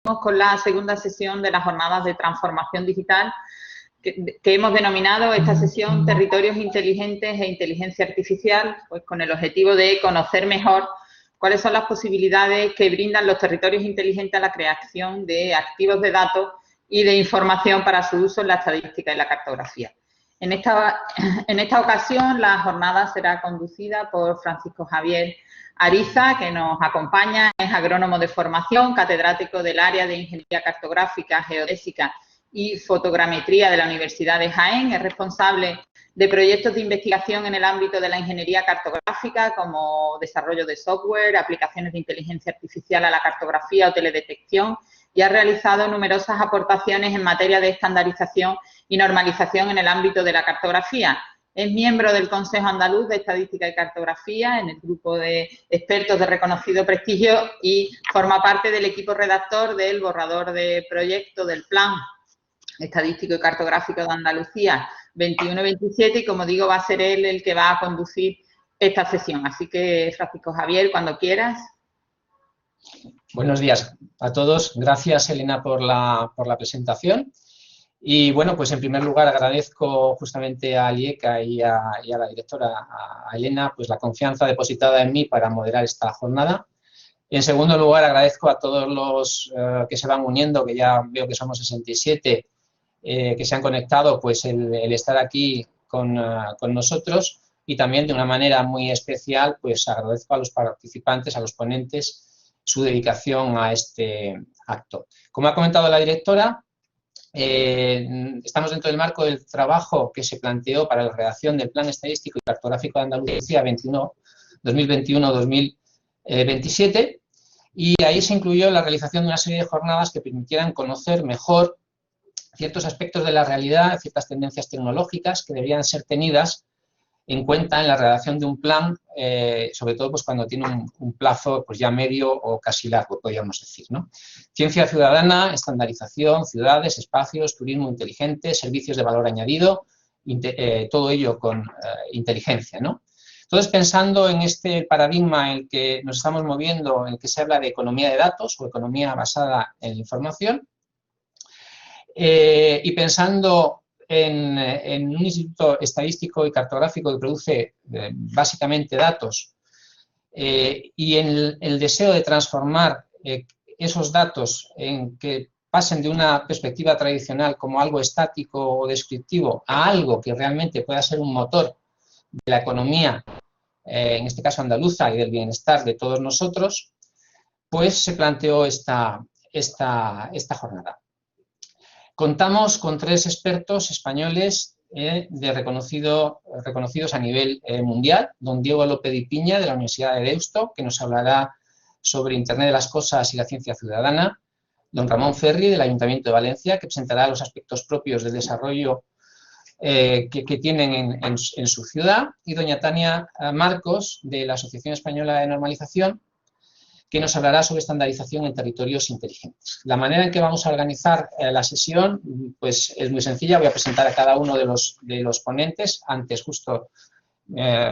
con la segunda sesión de las jornadas de transformación digital que hemos denominado esta sesión Territorios Inteligentes e Inteligencia Artificial, pues con el objetivo de conocer mejor cuáles son las posibilidades que brindan los territorios inteligentes a la creación de activos de datos y de información para su uso en la estadística y la cartografía. En esta ocasión, la jornada será conducida por Francisco Javier Ariza, que nos acompaña, es agrónomo de formación, catedrático del área de Ingeniería Cartográfica, Geodésica y Fotogrametría de la Universidad de Jaén, es responsable de proyectos de investigación en el ámbito de la ingeniería cartográfica, como desarrollo de software, aplicaciones de inteligencia artificial a la cartografía o teledetección, y ha realizado numerosas aportaciones en materia de estandarización y normalización en el ámbito de la cartografía. Es miembro del Consejo Andaluz de Estadística y Cartografía, en el grupo de expertos de reconocido prestigio, y forma parte del equipo redactor del borrador de proyecto del Plan Estadístico y Cartográfico de Andalucía 21-27, y como digo, va a ser él el que va a conducir esta sesión. Así que, Francisco Javier, cuando quieras. Buenos días a todos. Gracias, Elena, por la presentación. Y bueno, pues en primer lugar agradezco justamente a IECA y a la directora, a Elena, pues la confianza depositada en mí para moderar esta jornada. Y en segundo lugar agradezco a todos los que se van uniendo, que ya veo que somos 67, que se han conectado, pues el estar aquí con nosotros, y también de una manera muy especial pues agradezco a los participantes, a los ponentes, su dedicación a este acto. Como ha comentado la directora, estamos dentro del marco del trabajo que se planteó para la redacción del Plan Estadístico y Cartográfico de Andalucía 2021-2027, y ahí se incluyó la realización de una serie de jornadas que permitieran conocer mejor ciertos aspectos de la realidad, ciertas tendencias tecnológicas que debían ser tenidas en cuenta en la redacción de un plan, sobre todo pues cuando tiene un plazo pues ya medio o casi largo, podríamos decir, ¿no? Ciencia ciudadana, estandarización, ciudades, espacios, turismo inteligente, servicios de valor añadido, todo ello con inteligencia, ¿no? Entonces, pensando en este paradigma en el que nos estamos moviendo, en el que se habla de economía de datos o economía basada en la información, y pensando en un instituto estadístico y cartográfico que produce básicamente datos, y en el deseo de transformar esos datos en que pasen de una perspectiva tradicional como algo estático o descriptivo a algo que realmente pueda ser un motor de la economía, en este caso andaluza, y del bienestar de todos nosotros, pues se planteó esta jornada. Contamos con 3 expertos españoles reconocidos a nivel mundial. Don Diego López y Piña, de la Universidad de Deusto, que nos hablará sobre Internet de las Cosas y la ciencia ciudadana. Don Ramón Ferri, del Ayuntamiento de Valencia, que presentará los aspectos propios del desarrollo que tienen en su ciudad. Y doña Tania Marcos, de la Asociación Española de Normalización, que nos hablará sobre estandarización en territorios inteligentes. La manera en que vamos a organizar la sesión pues es muy sencilla. Voy a presentar a cada uno de los ponentes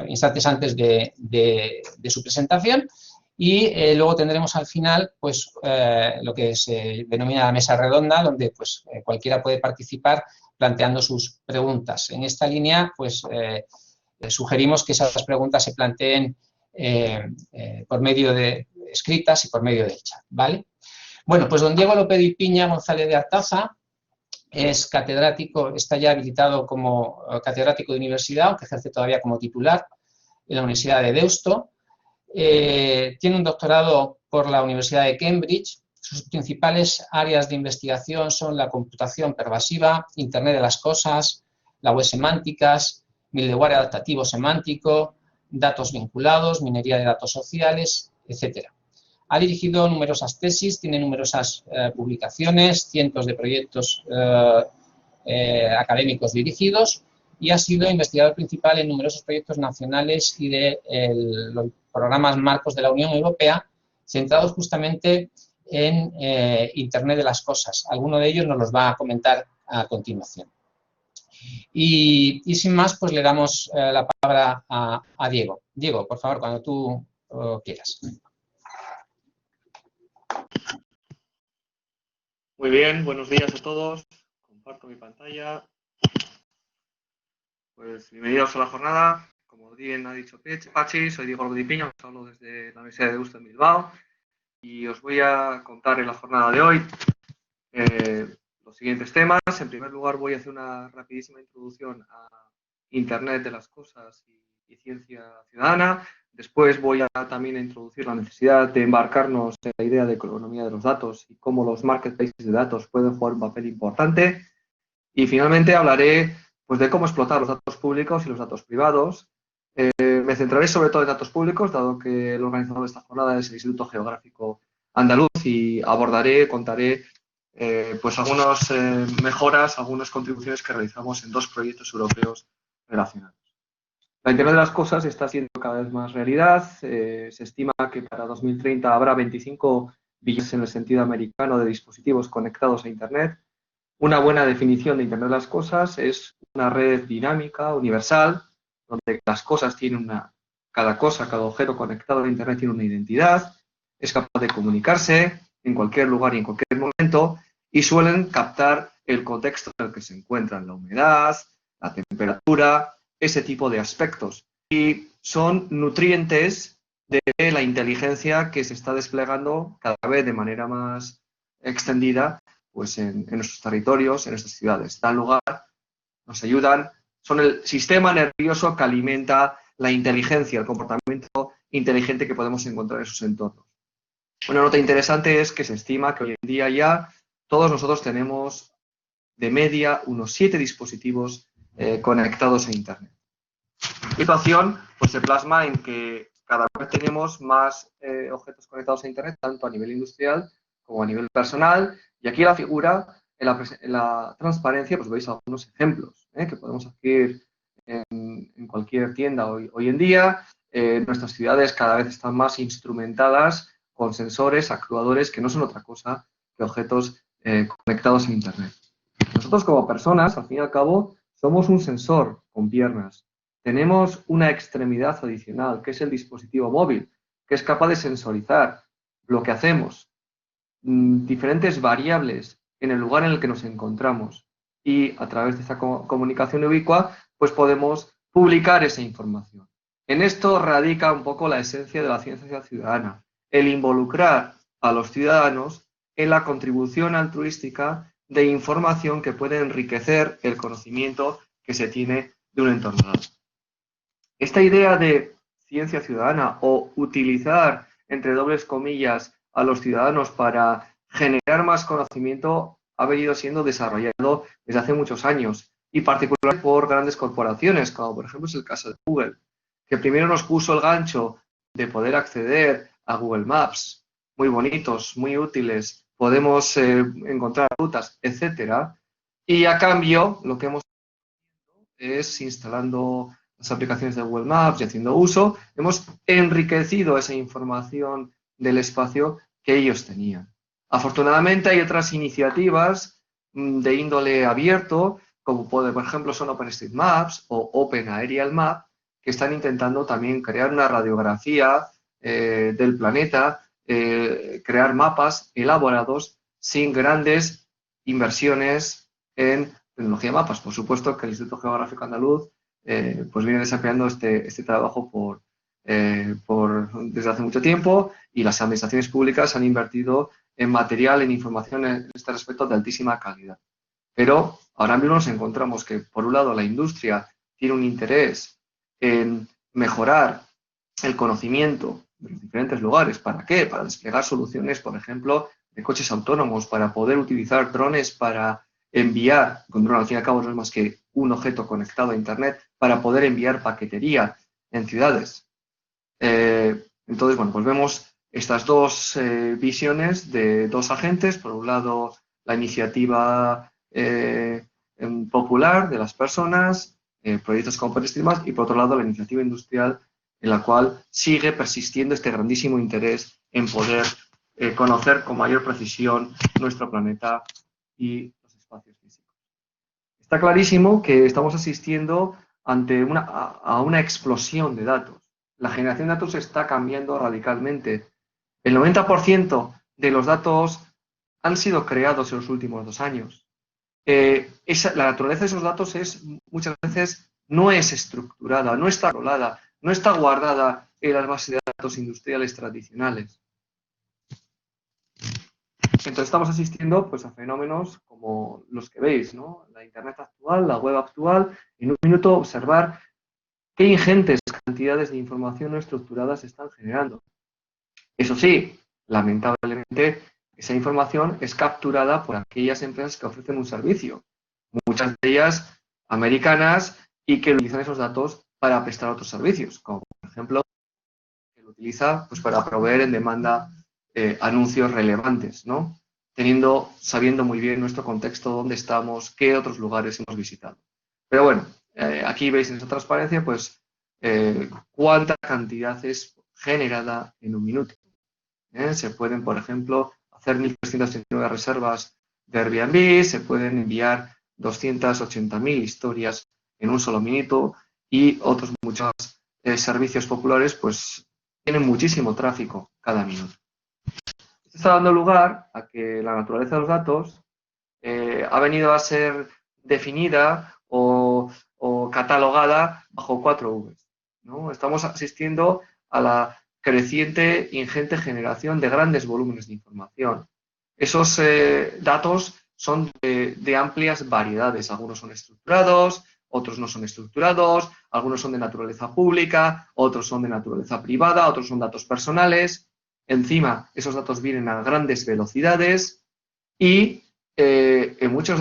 instantes antes de su presentación, y luego tendremos al final pues lo que se denomina la mesa redonda, donde pues cualquiera puede participar planteando sus preguntas. En esta línea pues sugerimos que esas preguntas se planteen por medio de escritas y por medio del chat, ¿vale? Bueno, pues don Diego López y Piña González de Artaza es catedrático, está ya habilitado como catedrático de universidad, aunque ejerce todavía como titular en la Universidad de Deusto. Tiene un doctorado por la Universidad de Cambridge. Sus principales áreas de investigación son la computación pervasiva, Internet de las Cosas, la web semánticas, middleware adaptativo semántico, datos vinculados, minería de datos sociales, etc. Ha dirigido numerosas tesis, tiene numerosas publicaciones, cientos de proyectos académicos dirigidos, y ha sido investigador principal en numerosos proyectos nacionales y de los programas marcos de la Unión Europea, centrados justamente en Internet de las Cosas. Alguno de ellos nos los va a comentar a continuación. Y sin más, pues le damos la palabra a Diego. Diego, por favor, cuando tú quieras. Muy bien, buenos días a todos. Comparto mi pantalla. Pues bienvenidos a la jornada. Como bien ha dicho Pachi, soy Diego López-Piña, os hablo desde la Universidad de Deusto en Bilbao y os voy a contar en la jornada de hoy los siguientes temas. En primer lugar, voy a hacer una rapidísima introducción a Internet de las cosas y ciencia ciudadana. Después voy a también introducir la necesidad de embarcarnos en la idea de economía de los datos y cómo los marketplaces de datos pueden jugar un papel importante. Y finalmente hablaré pues, de cómo explotar los datos públicos y los datos privados. Me centraré sobre todo en datos públicos, dado que el organizador de esta jornada es el Instituto Geográfico Andaluz, y contaré pues algunas mejoras, algunas contribuciones que realizamos en 2 proyectos europeos relacionados. La Internet de las cosas está siendo cada vez más realidad. Se estima que para 2030 habrá 25 billones en el sentido americano de dispositivos conectados a Internet. Una buena definición de Internet de las cosas es una red dinámica, universal, donde las cosas tienen cada cosa, cada objeto conectado a Internet tiene una identidad, es capaz de comunicarse en cualquier lugar y en cualquier momento, y suelen captar el contexto en el que se encuentran, la humedad, la temperatura, ese tipo de aspectos. Y son nutrientes de la inteligencia que se está desplegando cada vez de manera más extendida pues en nuestros territorios, en nuestras ciudades. Dan lugar, nos ayudan, son el sistema nervioso que alimenta la inteligencia, el comportamiento inteligente que podemos encontrar en esos entornos. Una nota interesante es que se estima que hoy en día ya todos nosotros tenemos de media unos 7 dispositivos conectados a Internet. La situación pues, se plasma en que cada vez tenemos más objetos conectados a Internet, tanto a nivel industrial como a nivel personal. Y aquí la figura, en la transparencia, pues veis algunos ejemplos que podemos adquirir en cualquier tienda hoy en día. Nuestras ciudades cada vez están más instrumentadas con sensores, actuadores, que no son otra cosa que objetos conectados a Internet. Nosotros como personas, al fin y al cabo, somos un sensor con piernas. Tenemos una extremidad adicional, que es el dispositivo móvil, que es capaz de sensorizar lo que hacemos, diferentes variables en el lugar en el que nos encontramos, y a través de esa comunicación ubicua pues podemos publicar esa información. En esto radica un poco la esencia de la ciencia ciudadana, el involucrar a los ciudadanos en la contribución altruística de información que puede enriquecer el conocimiento que se tiene de un entorno dado. Esta idea de ciencia ciudadana, o utilizar, entre dobles comillas, a los ciudadanos para generar más conocimiento, ha venido siendo desarrollado desde hace muchos años, y particularmente por grandes corporaciones, como por ejemplo es el caso de Google, que primero nos puso el gancho de poder acceder a Google Maps, muy bonitos, muy útiles, podemos encontrar rutas, etcétera, y a cambio lo que hemos hecho es, instalando las aplicaciones de Google Maps y haciendo uso, hemos enriquecido esa información del espacio que ellos tenían. Afortunadamente hay otras iniciativas de índole abierto, como por ejemplo son OpenStreetMaps o OpenAerialMap, que están intentando también crear una radiografía del planeta, crear mapas elaborados sin grandes inversiones en tecnología de mapas. Por supuesto que el Instituto Geográfico Andaluz pues viene desempeñando este trabajo desde hace mucho tiempo, y las administraciones públicas han invertido en material, en información en este respecto de altísima calidad. Pero ahora mismo nos encontramos que, por un lado, la industria tiene un interés en mejorar el conocimiento de los diferentes lugares. ¿Para qué? Para desplegar soluciones, por ejemplo, de coches autónomos, para poder utilizar drones para enviar, con drone al fin y al cabo no es más que un objeto conectado a Internet, para poder enviar paquetería en ciudades. Entonces, bueno, pues vemos estas dos visiones de dos agentes. Por un lado, la iniciativa popular de las personas, proyectos como OpenStreetMaps, y por otro lado, la iniciativa industrial, en la cual sigue persistiendo este grandísimo interés en poder conocer con mayor precisión nuestro planeta y los espacios físicos. Está clarísimo que estamos asistiendo a una explosión de datos. La generación de datos está cambiando radicalmente. El 90% de los datos han sido creados en los últimos 2 años. La naturaleza de esos datos muchas veces no es estructurada, no está controlada, no está guardada en las bases de datos industriales tradicionales. Entonces estamos asistiendo pues, a fenómenos como los que veis, ¿no? La Internet actual, la web actual, en un minuto observar qué ingentes cantidades de información no estructurada se están generando. Eso sí, lamentablemente, esa información es capturada por aquellas empresas que ofrecen un servicio, muchas de ellas americanas, y que utilizan esos datos para prestar otros servicios, como por ejemplo, que lo utiliza pues, para proveer en demanda anuncios relevantes, ¿no? Sabiendo muy bien nuestro contexto, dónde estamos, qué otros lugares hemos visitado. Pero bueno, aquí veis en esta transparencia, pues, cuánta cantidad es generada en un minuto. Se pueden, por ejemplo, hacer 1.369 reservas de Airbnb, se pueden enviar 280.000 historias en un solo minuto y otros muchos servicios populares, pues, tienen muchísimo tráfico cada minuto. Esto está dando lugar a que la naturaleza de los datos ha venido a ser definida o catalogada bajo 4 Vs, ¿no? Estamos asistiendo a la creciente, ingente generación de grandes volúmenes de información. Esos datos son de amplias variedades. Algunos son estructurados, otros no son estructurados, algunos son de naturaleza pública, otros son de naturaleza privada, otros son datos personales. Encima, esos datos vienen a grandes velocidades y en muchos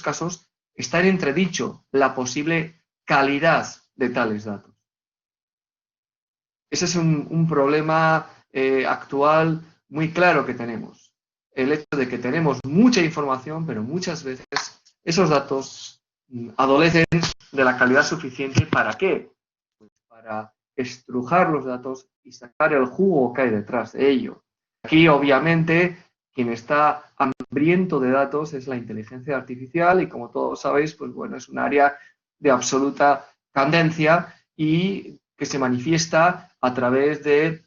casos está en entredicho la posible calidad de tales datos. Ese es un problema actual muy claro que tenemos. El hecho de que tenemos mucha información, pero muchas veces esos datos adolecen de la calidad suficiente. ¿Para qué? Pues para estrujar los datos y sacar el jugo que hay detrás de ello. Aquí, obviamente, quien está hambriento de datos es la inteligencia artificial y, como todos sabéis, pues bueno, es un área de absoluta tendencia y que se manifiesta a través de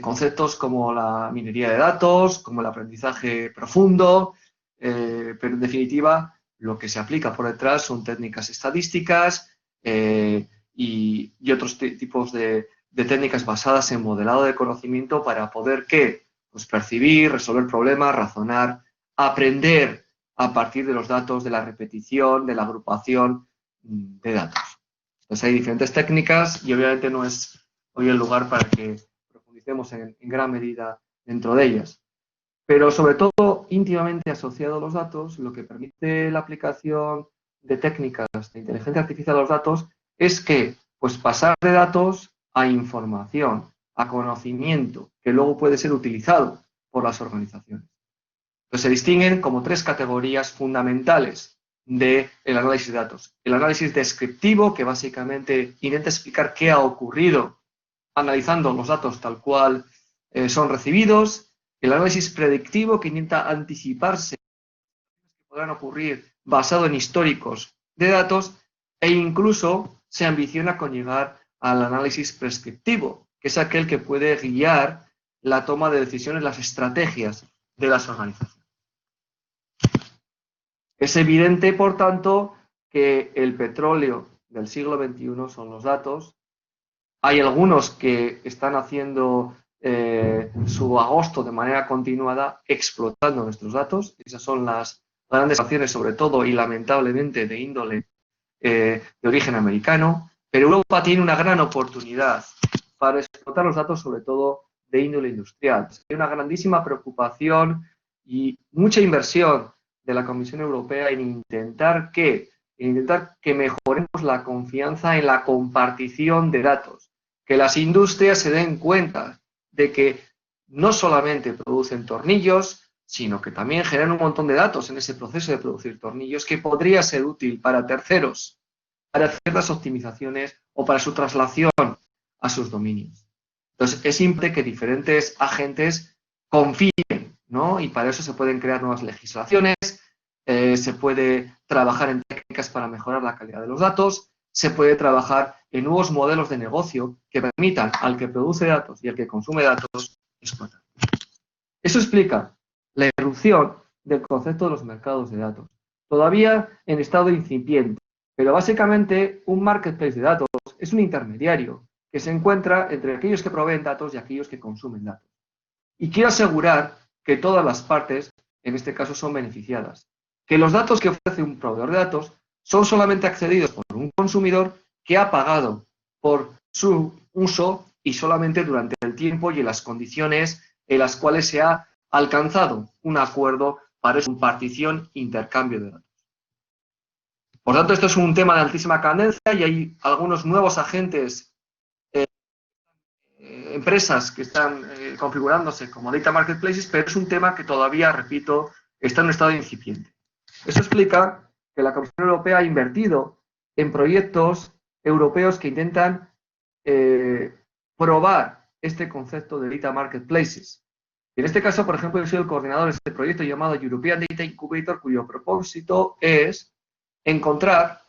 conceptos como la minería de datos, como el aprendizaje profundo, pero en definitiva lo que se aplica por detrás son técnicas estadísticas y otros tipos de técnicas basadas en modelado de conocimiento para poder ¿qué? Pues percibir, resolver problemas, razonar, aprender a partir de los datos, de la repetición, de la agrupación de datos. Entonces hay diferentes técnicas y obviamente no es hoy el lugar para que profundicemos en gran medida dentro de ellas. Pero sobre todo íntimamente asociado a los datos, lo que permite la aplicación de técnicas de inteligencia artificial a los datos es que pues pasar de datos a información, a conocimiento, que luego puede ser utilizado por las organizaciones. Entonces se distinguen como 3 categorías fundamentales del análisis de datos. El análisis descriptivo, que básicamente intenta explicar qué ha ocurrido analizando los datos tal cual son recibidos. El análisis predictivo, que intenta anticiparse que podrán ocurrir basado en históricos de datos, e incluso se ambiciona con llegar al análisis prescriptivo, que es aquel que puede guiar la toma de decisiones, las estrategias de las organizaciones. Es evidente, por tanto, que el petróleo del siglo XXI son los datos. Hay algunos que están haciendo su agosto de manera continuada explotando nuestros datos. Esas son las grandes acciones, sobre todo y lamentablemente de índole de origen americano. Pero Europa tiene una gran oportunidad para explotar los datos, sobre todo de índole industrial. Hay una grandísima preocupación y mucha inversión de la Comisión Europea en intentar que mejoremos la confianza en la compartición de datos, que las industrias se den cuenta de que no solamente producen tornillos, sino que también generan un montón de datos en ese proceso de producir tornillos que podría ser útil para terceros, para ciertas optimizaciones o para su traslación a sus dominios. Entonces, es importante que diferentes agentes confíen, ¿no? Y para eso se pueden crear nuevas legislaciones, se puede trabajar en técnicas para mejorar la calidad de los datos, se puede trabajar en nuevos modelos de negocio que permitan al que produce datos y al que consume datos explotar. Eso explica la irrupción del concepto de los mercados de datos. Todavía en estado incipiente, pero básicamente un marketplace de datos es un intermediario que se encuentra entre aquellos que proveen datos y aquellos que consumen datos. Y quiero asegurar que todas las partes, en este caso, son beneficiadas. Que los datos que ofrece un proveedor de datos son solamente accedidos por un consumidor que ha pagado por su uso y solamente durante el tiempo y en las condiciones en las cuales se ha alcanzado un acuerdo para su compartición e intercambio de datos. Por tanto, esto es un tema de altísima cadencia y hay algunos nuevos agentes, empresas que están configurándose como data marketplaces, pero es un tema que todavía, repito, está en un estado incipiente. Eso explica que la Comisión Europea ha invertido en proyectos europeos que intentan probar este concepto de data marketplaces. En este caso, por ejemplo, yo soy el coordinador de este proyecto llamado European Data Incubator, cuyo propósito es encontrar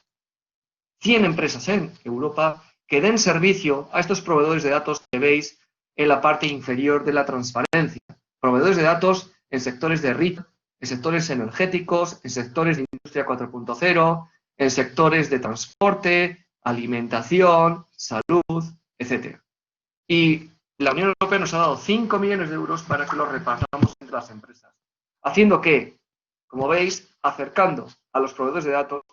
100 empresas en Europa que den servicio a estos proveedores de datos que veis en la parte inferior de la transparencia. Proveedores de datos en sectores de retail, en sectores energéticos, en sectores de industria 4.0, en sectores de transporte, alimentación, salud, etc. Y la Unión Europea nos ha dado 5 millones de euros para que los repartamos entre las empresas, haciendo que, como veis, acercando a los proveedores de datos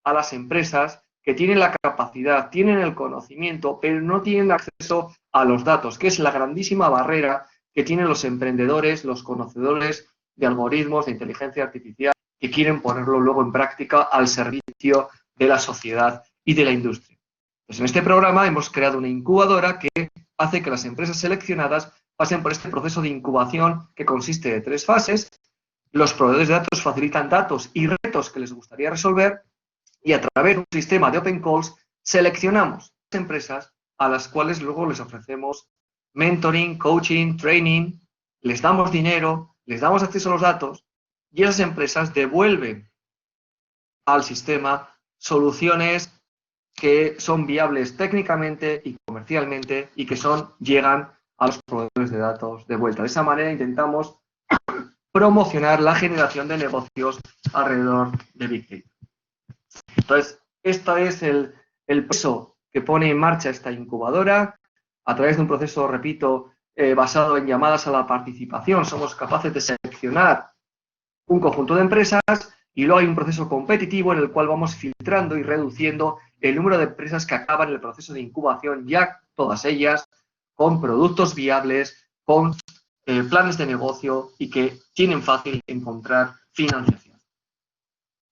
a las empresas que tienen la capacidad, tienen el conocimiento, pero no tienen acceso a los datos, que es la grandísima barrera que tienen los emprendedores, los conocedores de algoritmos, de inteligencia artificial, que quieren ponerlo luego en práctica al servicio de la sociedad y de la industria. Pues en este programa hemos creado una incubadora que hace que las empresas seleccionadas pasen por este proceso de incubación que consiste de 3 fases. Los proveedores de datos facilitan datos y retos que les gustaría resolver y a través de un sistema de open calls seleccionamos empresas a las cuales luego les ofrecemos mentoring, coaching, training, les damos dinero, les damos acceso a los datos y esas empresas devuelven al sistema soluciones que son viables técnicamente y comercialmente y que llegan a los proveedores de datos de vuelta. De esa manera intentamos promocionar la generación de negocios alrededor de Big Data. Entonces, este es el proceso que pone en marcha esta incubadora. A través de un proceso, repito, basado en llamadas a la participación, somos capaces de seleccionar un conjunto de empresas y luego hay un proceso competitivo en el cual vamos filtrando y reduciendo el número de empresas que acaban el proceso de incubación, ya todas ellas con productos viables, con planes de negocio y que tienen fácil encontrar financiación.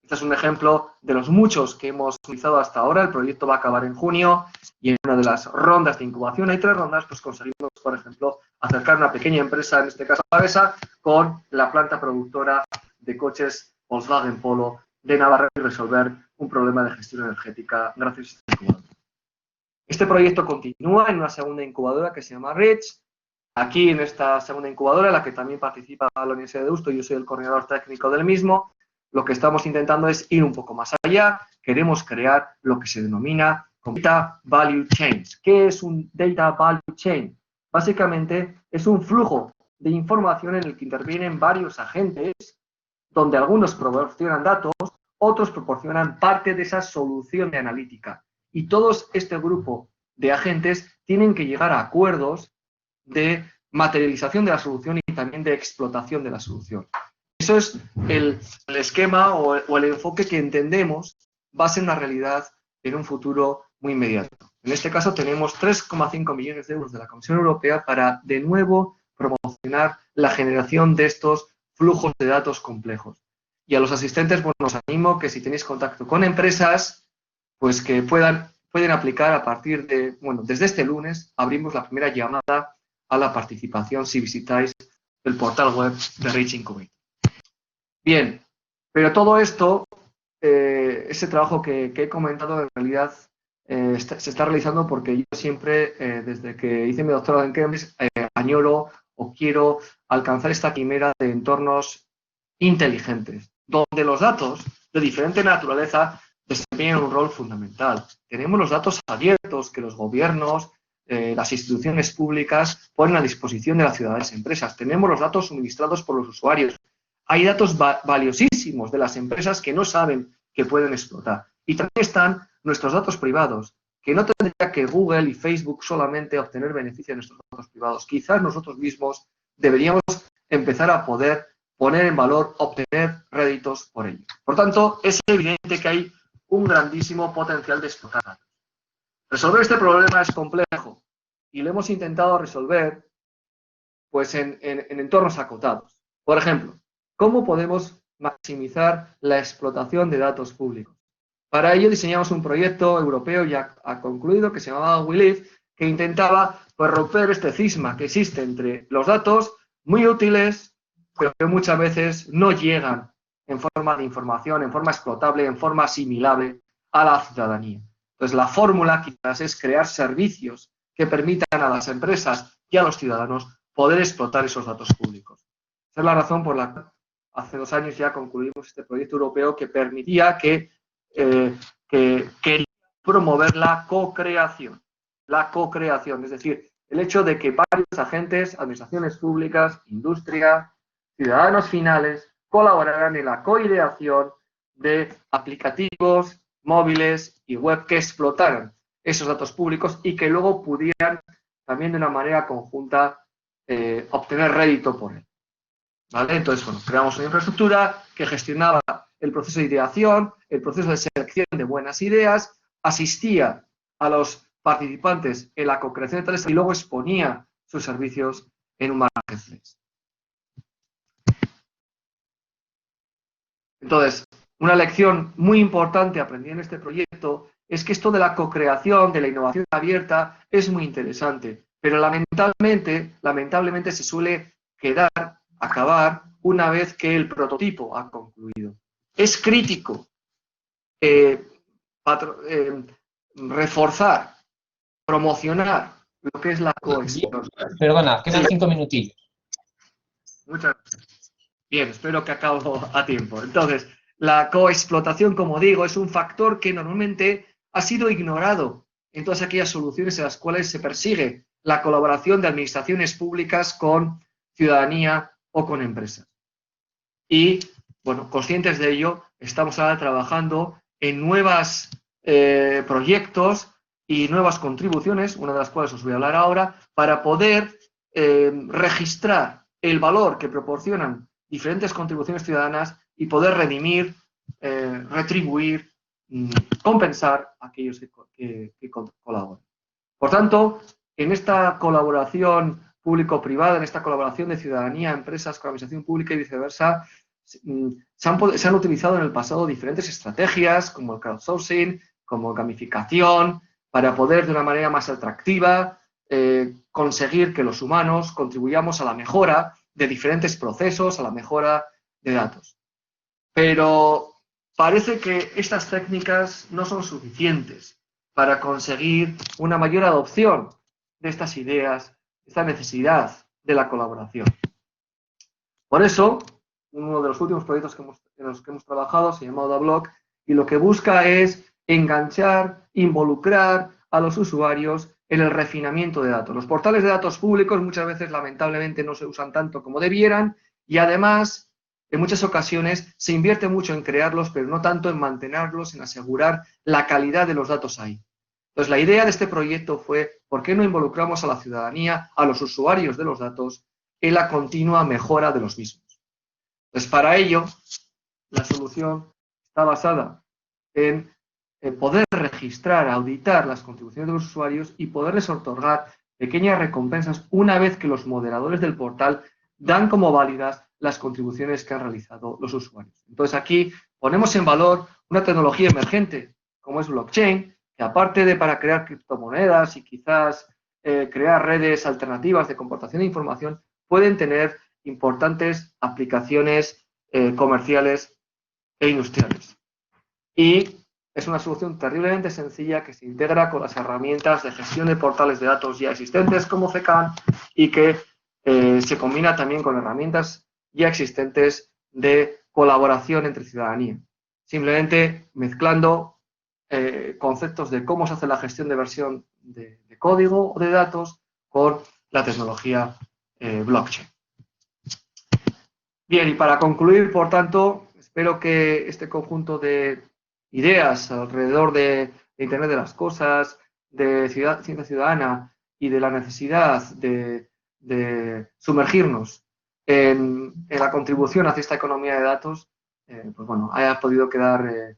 Este es un ejemplo de los muchos que hemos utilizado hasta ahora. El proyecto va a acabar en junio y en una de las rondas de incubación, hay 3 rondas, pues conseguimos, por ejemplo, acercar una pequeña empresa, en este caso Avesa, con la planta productora de coches Volkswagen Polo de Navarra y resolver un problema de gestión energética gracias a este incubador. Este proyecto continúa en una segunda incubadora que se llama RICH. Aquí en esta segunda incubadora, en la que también participa la Universidad de Deusto, yo soy el coordinador técnico del mismo, lo que estamos intentando es ir un poco más allá. Queremos crear lo que se denomina Data Value Chains. ¿Qué es un Data Value Chain? Básicamente es un flujo de información en el que intervienen varios agentes, donde algunos proporcionan datos, otros proporcionan parte de esa solución de analítica. Y todos este grupo de agentes tienen que llegar a acuerdos de materialización de la solución y también de explotación de la solución. Eso es el esquema o el enfoque que entendemos va a ser una realidad en un futuro muy inmediato. En este caso tenemos 3,5 millones de euros de la Comisión Europea para, de nuevo, promocionar la generación de estos flujos de datos complejos. Y a los asistentes, bueno, os animo que si tenéis contacto con empresas, pues que pueden aplicar a partir de, bueno, desde este lunes abrimos la primera llamada a la participación si visitáis el portal web de RICH Incubator. Bien, pero todo esto, ese trabajo que he comentado, en realidad se está realizando porque yo siempre, desde que hice mi doctorado en Cambridge, añoro o quiero alcanzar esta quimera de entornos inteligentes, donde los datos de diferente naturaleza desempeñan un rol fundamental. Tenemos los datos abiertos que los gobiernos, las instituciones públicas ponen a disposición de las ciudadanas y empresas. Tenemos los datos suministrados por los usuarios hay datos valiosísimos de las empresas que no saben que pueden explotar. Y también están nuestros datos privados, que no tendría que Google y Facebook solamente obtener beneficio de nuestros datos privados. Quizás nosotros mismos deberíamos empezar a poder poner en valor, obtener réditos por ello. Por tanto, es evidente que hay un grandísimo potencial de explotar datos. Resolver este problema es complejo y lo hemos intentado resolver pues, en entornos acotados. Por ejemplo, ¿cómo podemos maximizar la explotación de datos públicos? Para ello diseñamos un proyecto europeo ya ha concluido que se llamaba WeLive, que intentaba pues, romper este cisma que existe entre los datos muy útiles, pero que muchas veces no llegan en forma de información, en forma explotable, en forma asimilable a la ciudadanía. Entonces, la fórmula quizás es crear servicios que permitan a las empresas y a los ciudadanos poder explotar esos datos públicos. Esa es la razón por la que hace 2 años ya concluimos este proyecto europeo que permitía que quería promover la co-creación, es decir, el hecho de que varios agentes, administraciones públicas, industria, ciudadanos finales, colaboraran en la co-ideación de aplicativos, móviles y web que explotaran esos datos públicos y que luego pudieran también de una manera conjunta obtener rédito por él. ¿Vale? Entonces, bueno, creamos una infraestructura que gestionaba el proceso de ideación, el proceso de selección de buenas ideas, asistía a los participantes en la co-creación de tales y luego exponía sus servicios en un marketplace. Entonces, una lección muy importante aprendida en este proyecto es que esto de la co-creación, de la innovación abierta, es muy interesante, pero lamentablemente se suele acabar una vez que el prototipo ha concluido. Es crítico reforzar, promocionar lo que es la coexplotación. Perdona, quedan 5 minutillos. Muchas gracias. Bien, espero que acabo a tiempo. Entonces, la coexplotación, como digo, es un factor que normalmente ha sido ignorado en todas aquellas soluciones en las cuales se persigue la colaboración de administraciones públicas con ciudadanía o con empresas. Y, bueno, conscientes de ello, estamos ahora trabajando en nuevos proyectos y nuevas contribuciones, una de las cuales os voy a hablar ahora, para poder registrar el valor que proporcionan diferentes contribuciones ciudadanas y poder redimir, retribuir, compensar a aquellos que colaboran. Por tanto, en esta colaboración público-privada, en esta colaboración de ciudadanía, empresas con administración pública y viceversa, se han utilizado en el pasado diferentes estrategias como el crowdsourcing, como gamificación, para poder de una manera más atractiva conseguir que los humanos contribuyamos a la mejora de diferentes procesos, a la mejora de datos. Pero parece que estas técnicas no son suficientes para conseguir una mayor adopción de estas ideas, esta necesidad de la colaboración. Por eso, uno de los últimos proyectos en los que hemos trabajado se llama Odablock y lo que busca es enganchar, involucrar a los usuarios en el refinamiento de datos. Los portales de datos públicos muchas veces lamentablemente no se usan tanto como debieran y además en muchas ocasiones se invierte mucho en crearlos pero no tanto en mantenerlos, en asegurar la calidad de los datos ahí. Entonces la idea de este proyecto fue ¿por qué no involucramos a la ciudadanía, a los usuarios de los datos en la continua mejora de los mismos? Entonces para ello la solución está basada en poder registrar, auditar las contribuciones de los usuarios y poderles otorgar pequeñas recompensas una vez que los moderadores del portal dan como válidas las contribuciones que han realizado los usuarios. Entonces aquí ponemos en valor una tecnología emergente como es blockchain, que aparte de para crear criptomonedas y quizás crear redes alternativas de comportación de información, pueden tener importantes aplicaciones comerciales e industriales. Y es una solución terriblemente sencilla que se integra con las herramientas de gestión de portales de datos ya existentes como CECAN y que se combina también con herramientas ya existentes de colaboración entre ciudadanía. Simplemente mezclando conceptos de cómo se hace la gestión de versión de código o de datos con la tecnología blockchain. Bien, y para concluir, por tanto, espero que este conjunto de ideas alrededor de Internet de las cosas, de ciencia ciudadana y de la necesidad de sumergirnos en la contribución hacia esta economía de datos, pues bueno, haya podido quedar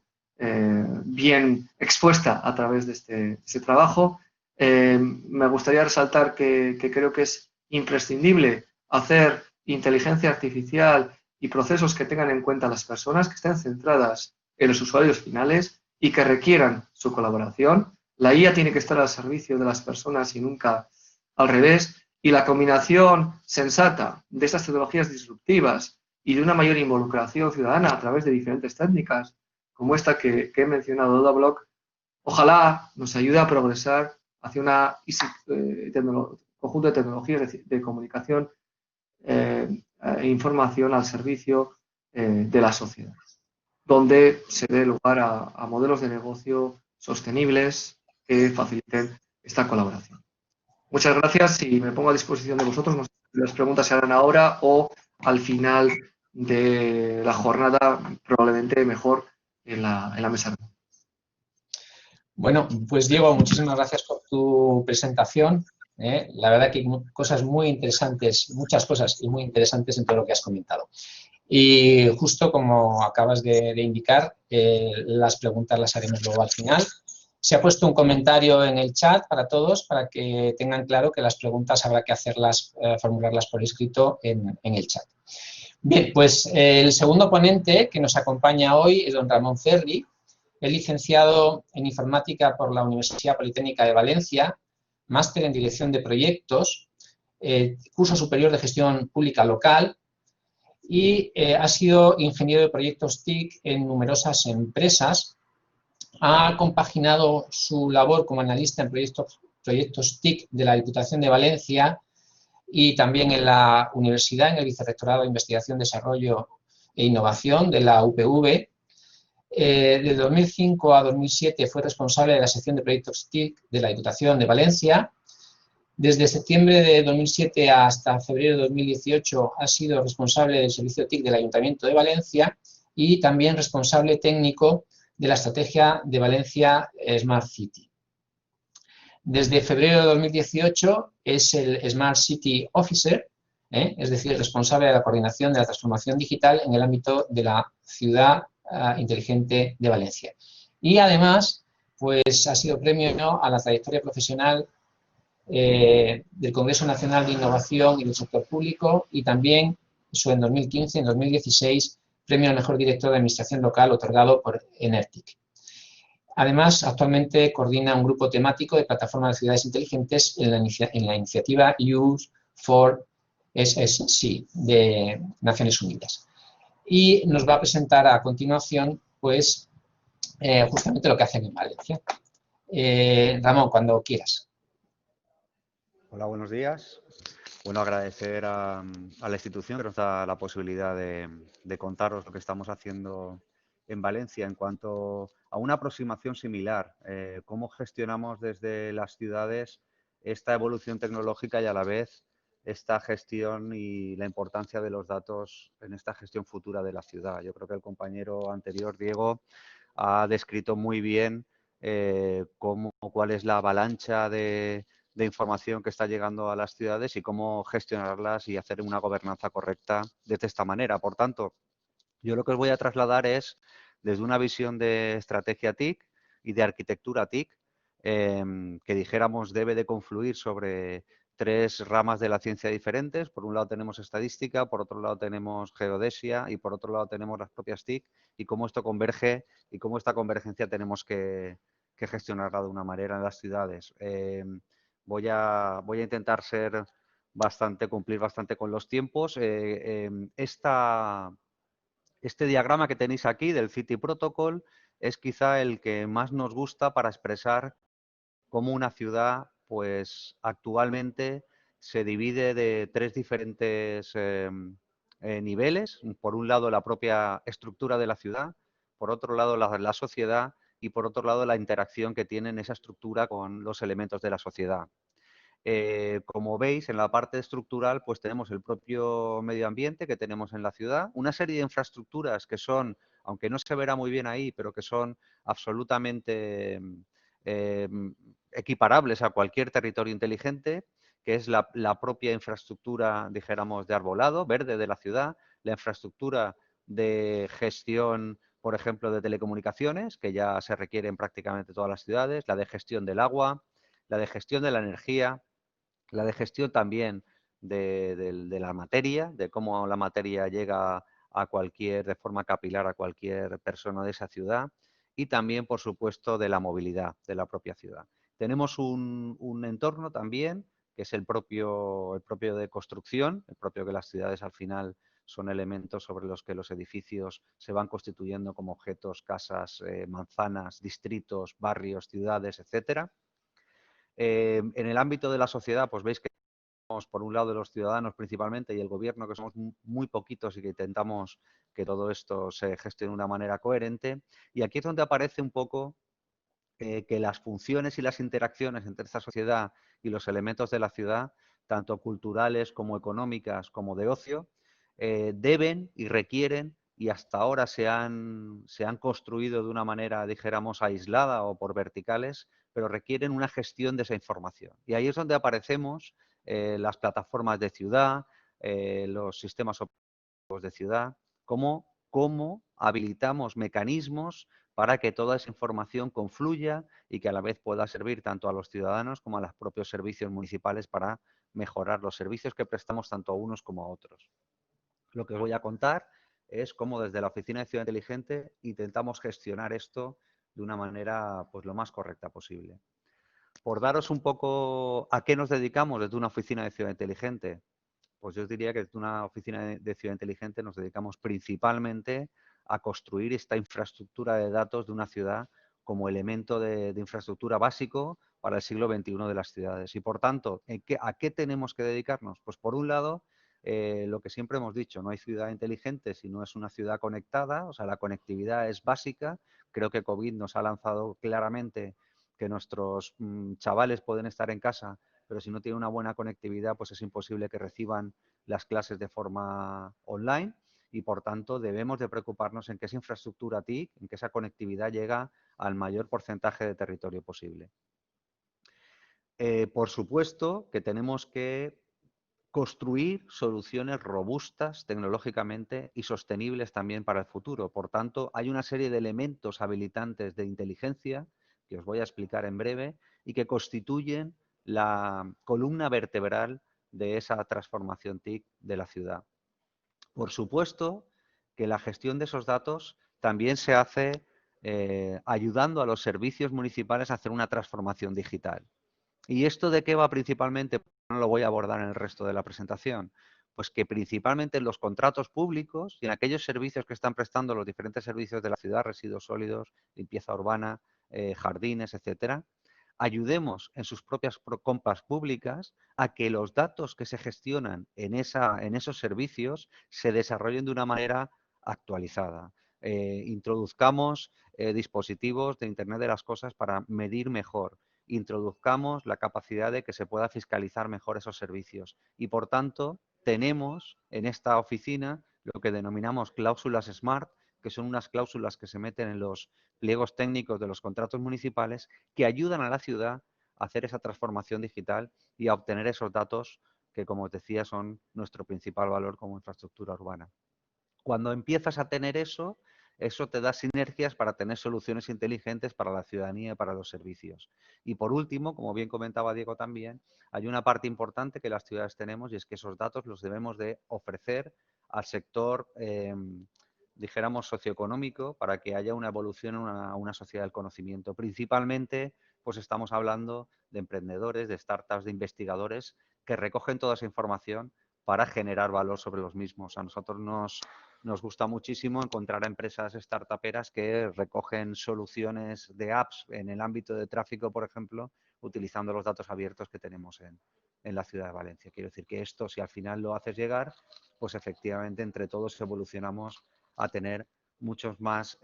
bien expuesta a través de este trabajo. Me gustaría resaltar que creo que es imprescindible hacer inteligencia artificial y procesos que tengan en cuenta a las personas, que estén centradas en los usuarios finales y que requieran su colaboración. La IA tiene que estar al servicio de las personas y nunca al revés. Y la combinación sensata de estas tecnologías disruptivas y de una mayor involucración ciudadana a través de diferentes técnicas, como esta que he mencionado, DataBlock, ojalá nos ayude a progresar hacia un conjunto de tecnologías de comunicación e información al servicio de la sociedad, donde se dé lugar a modelos de negocio sostenibles que faciliten esta colaboración. Muchas gracias y me pongo a disposición de vosotros. No sé si las preguntas se harán ahora o al final de la jornada, probablemente mejor en la mesa. Bueno, pues Diego, muchísimas gracias por tu presentación. La verdad que hay cosas muy interesantes, muchas cosas y muy interesantes en todo lo que has comentado. Y justo como acabas de indicar, las preguntas las haremos luego al final. Se ha puesto un comentario en el chat para todos, para que tengan claro que las preguntas habrá que hacerlas, formularlas por escrito en el chat. Bien, pues el segundo ponente que nos acompaña hoy es don Ramón Ferri. Es licenciado en Informática por la Universidad Politécnica de Valencia, máster en Dirección de Proyectos, curso superior de Gestión Pública Local y ha sido ingeniero de proyectos TIC en numerosas empresas. Ha compaginado su labor como analista en proyectos TIC de la Diputación de Valencia y también en la universidad, en el Vicerrectorado de Investigación, Desarrollo e Innovación de la UPV. De 2005 a 2007 fue responsable de la sección de proyectos TIC de la Diputación de Valencia. Desde septiembre de 2007 hasta febrero de 2018 ha sido responsable del servicio TIC del Ayuntamiento de Valencia y también responsable técnico de la estrategia de Valencia Smart City. Desde febrero de 2018 es el Smart City Officer, es decir, responsable de la coordinación de la transformación digital en el ámbito de la ciudad inteligente de Valencia. Y además, pues ha sido premio a la trayectoria profesional del Congreso Nacional de Innovación y del Sector Público y también, eso en 2015, en 2016, premio al mejor director de administración local otorgado por Enertic. Además, actualmente coordina un grupo temático de plataformas de ciudades inteligentes en la iniciativa Use for SSC de Naciones Unidas. Y nos va a presentar a continuación, pues, justamente lo que hacen en Valencia. Ramón, cuando quieras. Hola, buenos días. Bueno, agradecer a la institución que nos da la posibilidad de contaros lo que estamos haciendo en Valencia en cuanto a una aproximación similar, cómo gestionamos desde las ciudades esta evolución tecnológica y a la vez esta gestión y la importancia de los datos en esta gestión futura de la ciudad. Yo creo que el compañero anterior, Diego, ha descrito muy bien cuál es la avalancha de información que está llegando a las ciudades y cómo gestionarlas y hacer una gobernanza correcta de esta manera. Por tanto, yo lo que os voy a trasladar es desde una visión de estrategia TIC y de arquitectura TIC, que dijéramos debe de confluir sobre tres ramas de la ciencia diferentes. Por un lado tenemos estadística, por otro lado tenemos geodesia y por otro lado tenemos las propias TIC y cómo esto converge y cómo esta convergencia tenemos que gestionarla de una manera en las ciudades. Voy a intentar cumplir bastante con los tiempos. Este diagrama que tenéis aquí del City Protocol es quizá el que más nos gusta para expresar cómo una ciudad, pues actualmente se divide de tres diferentes niveles. Por un lado, la propia estructura de la ciudad, por otro lado, la sociedad y por otro lado, la interacción que tiene esa estructura con los elementos de la sociedad. Como veis, en la parte estructural, pues tenemos el propio medio ambiente que tenemos en la ciudad, una serie de infraestructuras que son, aunque no se verá muy bien ahí, pero que son absolutamente equiparables a cualquier territorio inteligente, que es la propia infraestructura, dijéramos, de arbolado, verde de la ciudad, la infraestructura de gestión, por ejemplo, de telecomunicaciones, que ya se requiere en prácticamente todas las ciudades, la de gestión del agua, la de gestión de la energía, la de gestión también de la materia, de cómo la materia llega a cualquier, de forma capilar, a cualquier persona de esa ciudad, y también, por supuesto, de la movilidad de la propia ciudad. Tenemos un entorno también, que es el propio de construcción, el propio que las ciudades al final son elementos sobre los que los edificios se van constituyendo como objetos, casas, manzanas, distritos, barrios, ciudades, etcétera. En el ámbito de la sociedad, pues veis que somos, por un lado, los ciudadanos principalmente y el gobierno, que somos muy poquitos y que intentamos que todo esto se gestione de una manera coherente. Y aquí es donde aparece un poco que las funciones y las interacciones entre esta sociedad y los elementos de la ciudad, tanto culturales como económicas como de ocio, deben y requieren, y hasta ahora se han construido de una manera, dijéramos, aislada o por verticales, pero requieren una gestión de esa información. Y ahí es donde aparecemos las plataformas de ciudad, los sistemas operativos de ciudad, cómo habilitamos mecanismos para que toda esa información confluya y que a la vez pueda servir tanto a los ciudadanos como a los propios servicios municipales para mejorar los servicios que prestamos tanto a unos como a otros. Lo que os voy a contar es cómo desde la Oficina de Ciudad Inteligente intentamos gestionar esto de una manera pues lo más correcta posible. Por daros un poco a qué nos dedicamos desde una Oficina de Ciudad Inteligente, pues yo os diría que desde una Oficina de Ciudad Inteligente nos dedicamos principalmente a construir esta infraestructura de datos de una ciudad como elemento de infraestructura básico para el siglo XXI de las ciudades. Y por tanto, ¿a qué tenemos que dedicarnos? Pues por un lado, lo que siempre hemos dicho, no hay ciudad inteligente si no es una ciudad conectada, o sea, la conectividad es básica. Creo que COVID nos ha lanzado claramente que nuestros chavales pueden estar en casa, pero si no tienen una buena conectividad, pues es imposible que reciban las clases de forma online y, por tanto, debemos de preocuparnos en que esa infraestructura TIC, en que esa conectividad llega al mayor porcentaje de territorio posible. Por supuesto que tenemos que construir soluciones robustas tecnológicamente y sostenibles también para el futuro. Por tanto, hay una serie de elementos habilitantes de inteligencia que os voy a explicar en breve y que constituyen la columna vertebral de esa transformación TIC de la ciudad. Por supuesto que la gestión de esos datos también se hace ayudando a los servicios municipales a hacer una transformación digital. ¿Y esto de qué va principalmente? No lo voy a abordar en el resto de la presentación. Pues que principalmente en los contratos públicos y en aquellos servicios que están prestando los diferentes servicios de la ciudad, residuos sólidos, limpieza urbana, jardines, etcétera, ayudemos en sus propias compras públicas a que los datos que se gestionan en esos servicios se desarrollen de una manera actualizada. Introduzcamos dispositivos de Internet de las Cosas para medir mejor. Introduzcamos la capacidad de que se pueda fiscalizar mejor esos servicios. Y, por tanto, tenemos en esta oficina lo que denominamos cláusulas SMART, que son unas cláusulas que se meten en los pliegos técnicos de los contratos municipales que ayudan a la ciudad a hacer esa transformación digital y a obtener esos datos que, como os decía, son nuestro principal valor como infraestructura urbana. Cuando empiezas a tener eso, eso te da sinergias para tener soluciones inteligentes para la ciudadanía y para los servicios. Y por último, como bien comentaba Diego también, hay una parte importante que las ciudades tenemos y es que esos datos los debemos de ofrecer al sector, dijéramos, socioeconómico para que haya una evolución en una sociedad del conocimiento. Principalmente, pues estamos hablando de emprendedores, de startups, de investigadores que recogen toda esa información para generar valor sobre los mismos. A nosotros nos gusta muchísimo encontrar a empresas startuperas que recogen soluciones de apps en el ámbito de tráfico, por ejemplo, utilizando los datos abiertos que tenemos en la ciudad de Valencia. Quiero decir que esto, si al final lo haces llegar, pues efectivamente entre todos evolucionamos a tener muchos más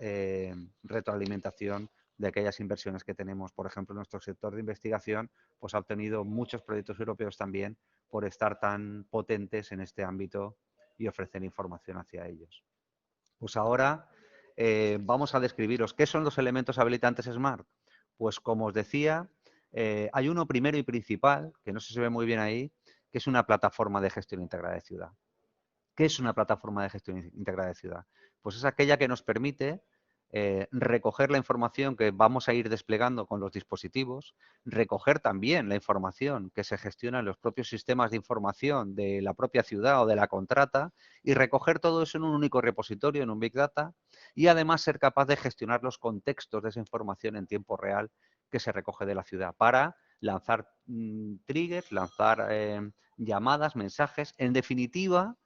retroalimentación de aquellas inversiones que tenemos. Por ejemplo, nuestro sector de investigación pues, ha obtenido muchos proyectos europeos también por estar tan potentes en este ámbito y ofrecer información hacia ellos. Pues ahora vamos a describiros qué son los elementos habilitantes SMART. Pues como os decía, hay uno primero y principal, que no sé si se ve muy bien ahí, que es una plataforma de gestión integrada de ciudad. ¿Qué es una plataforma de gestión integrada de ciudad? Pues es aquella que nos permite recoger la información que vamos a ir desplegando con los dispositivos, recoger también la información que se gestiona en los propios sistemas de información de la propia ciudad o de la contrata y recoger todo eso en un único repositorio, en un Big Data, y además ser capaz de gestionar los contextos de esa información en tiempo real que se recoge de la ciudad para lanzar triggers, lanzar llamadas, mensajes, en definitiva,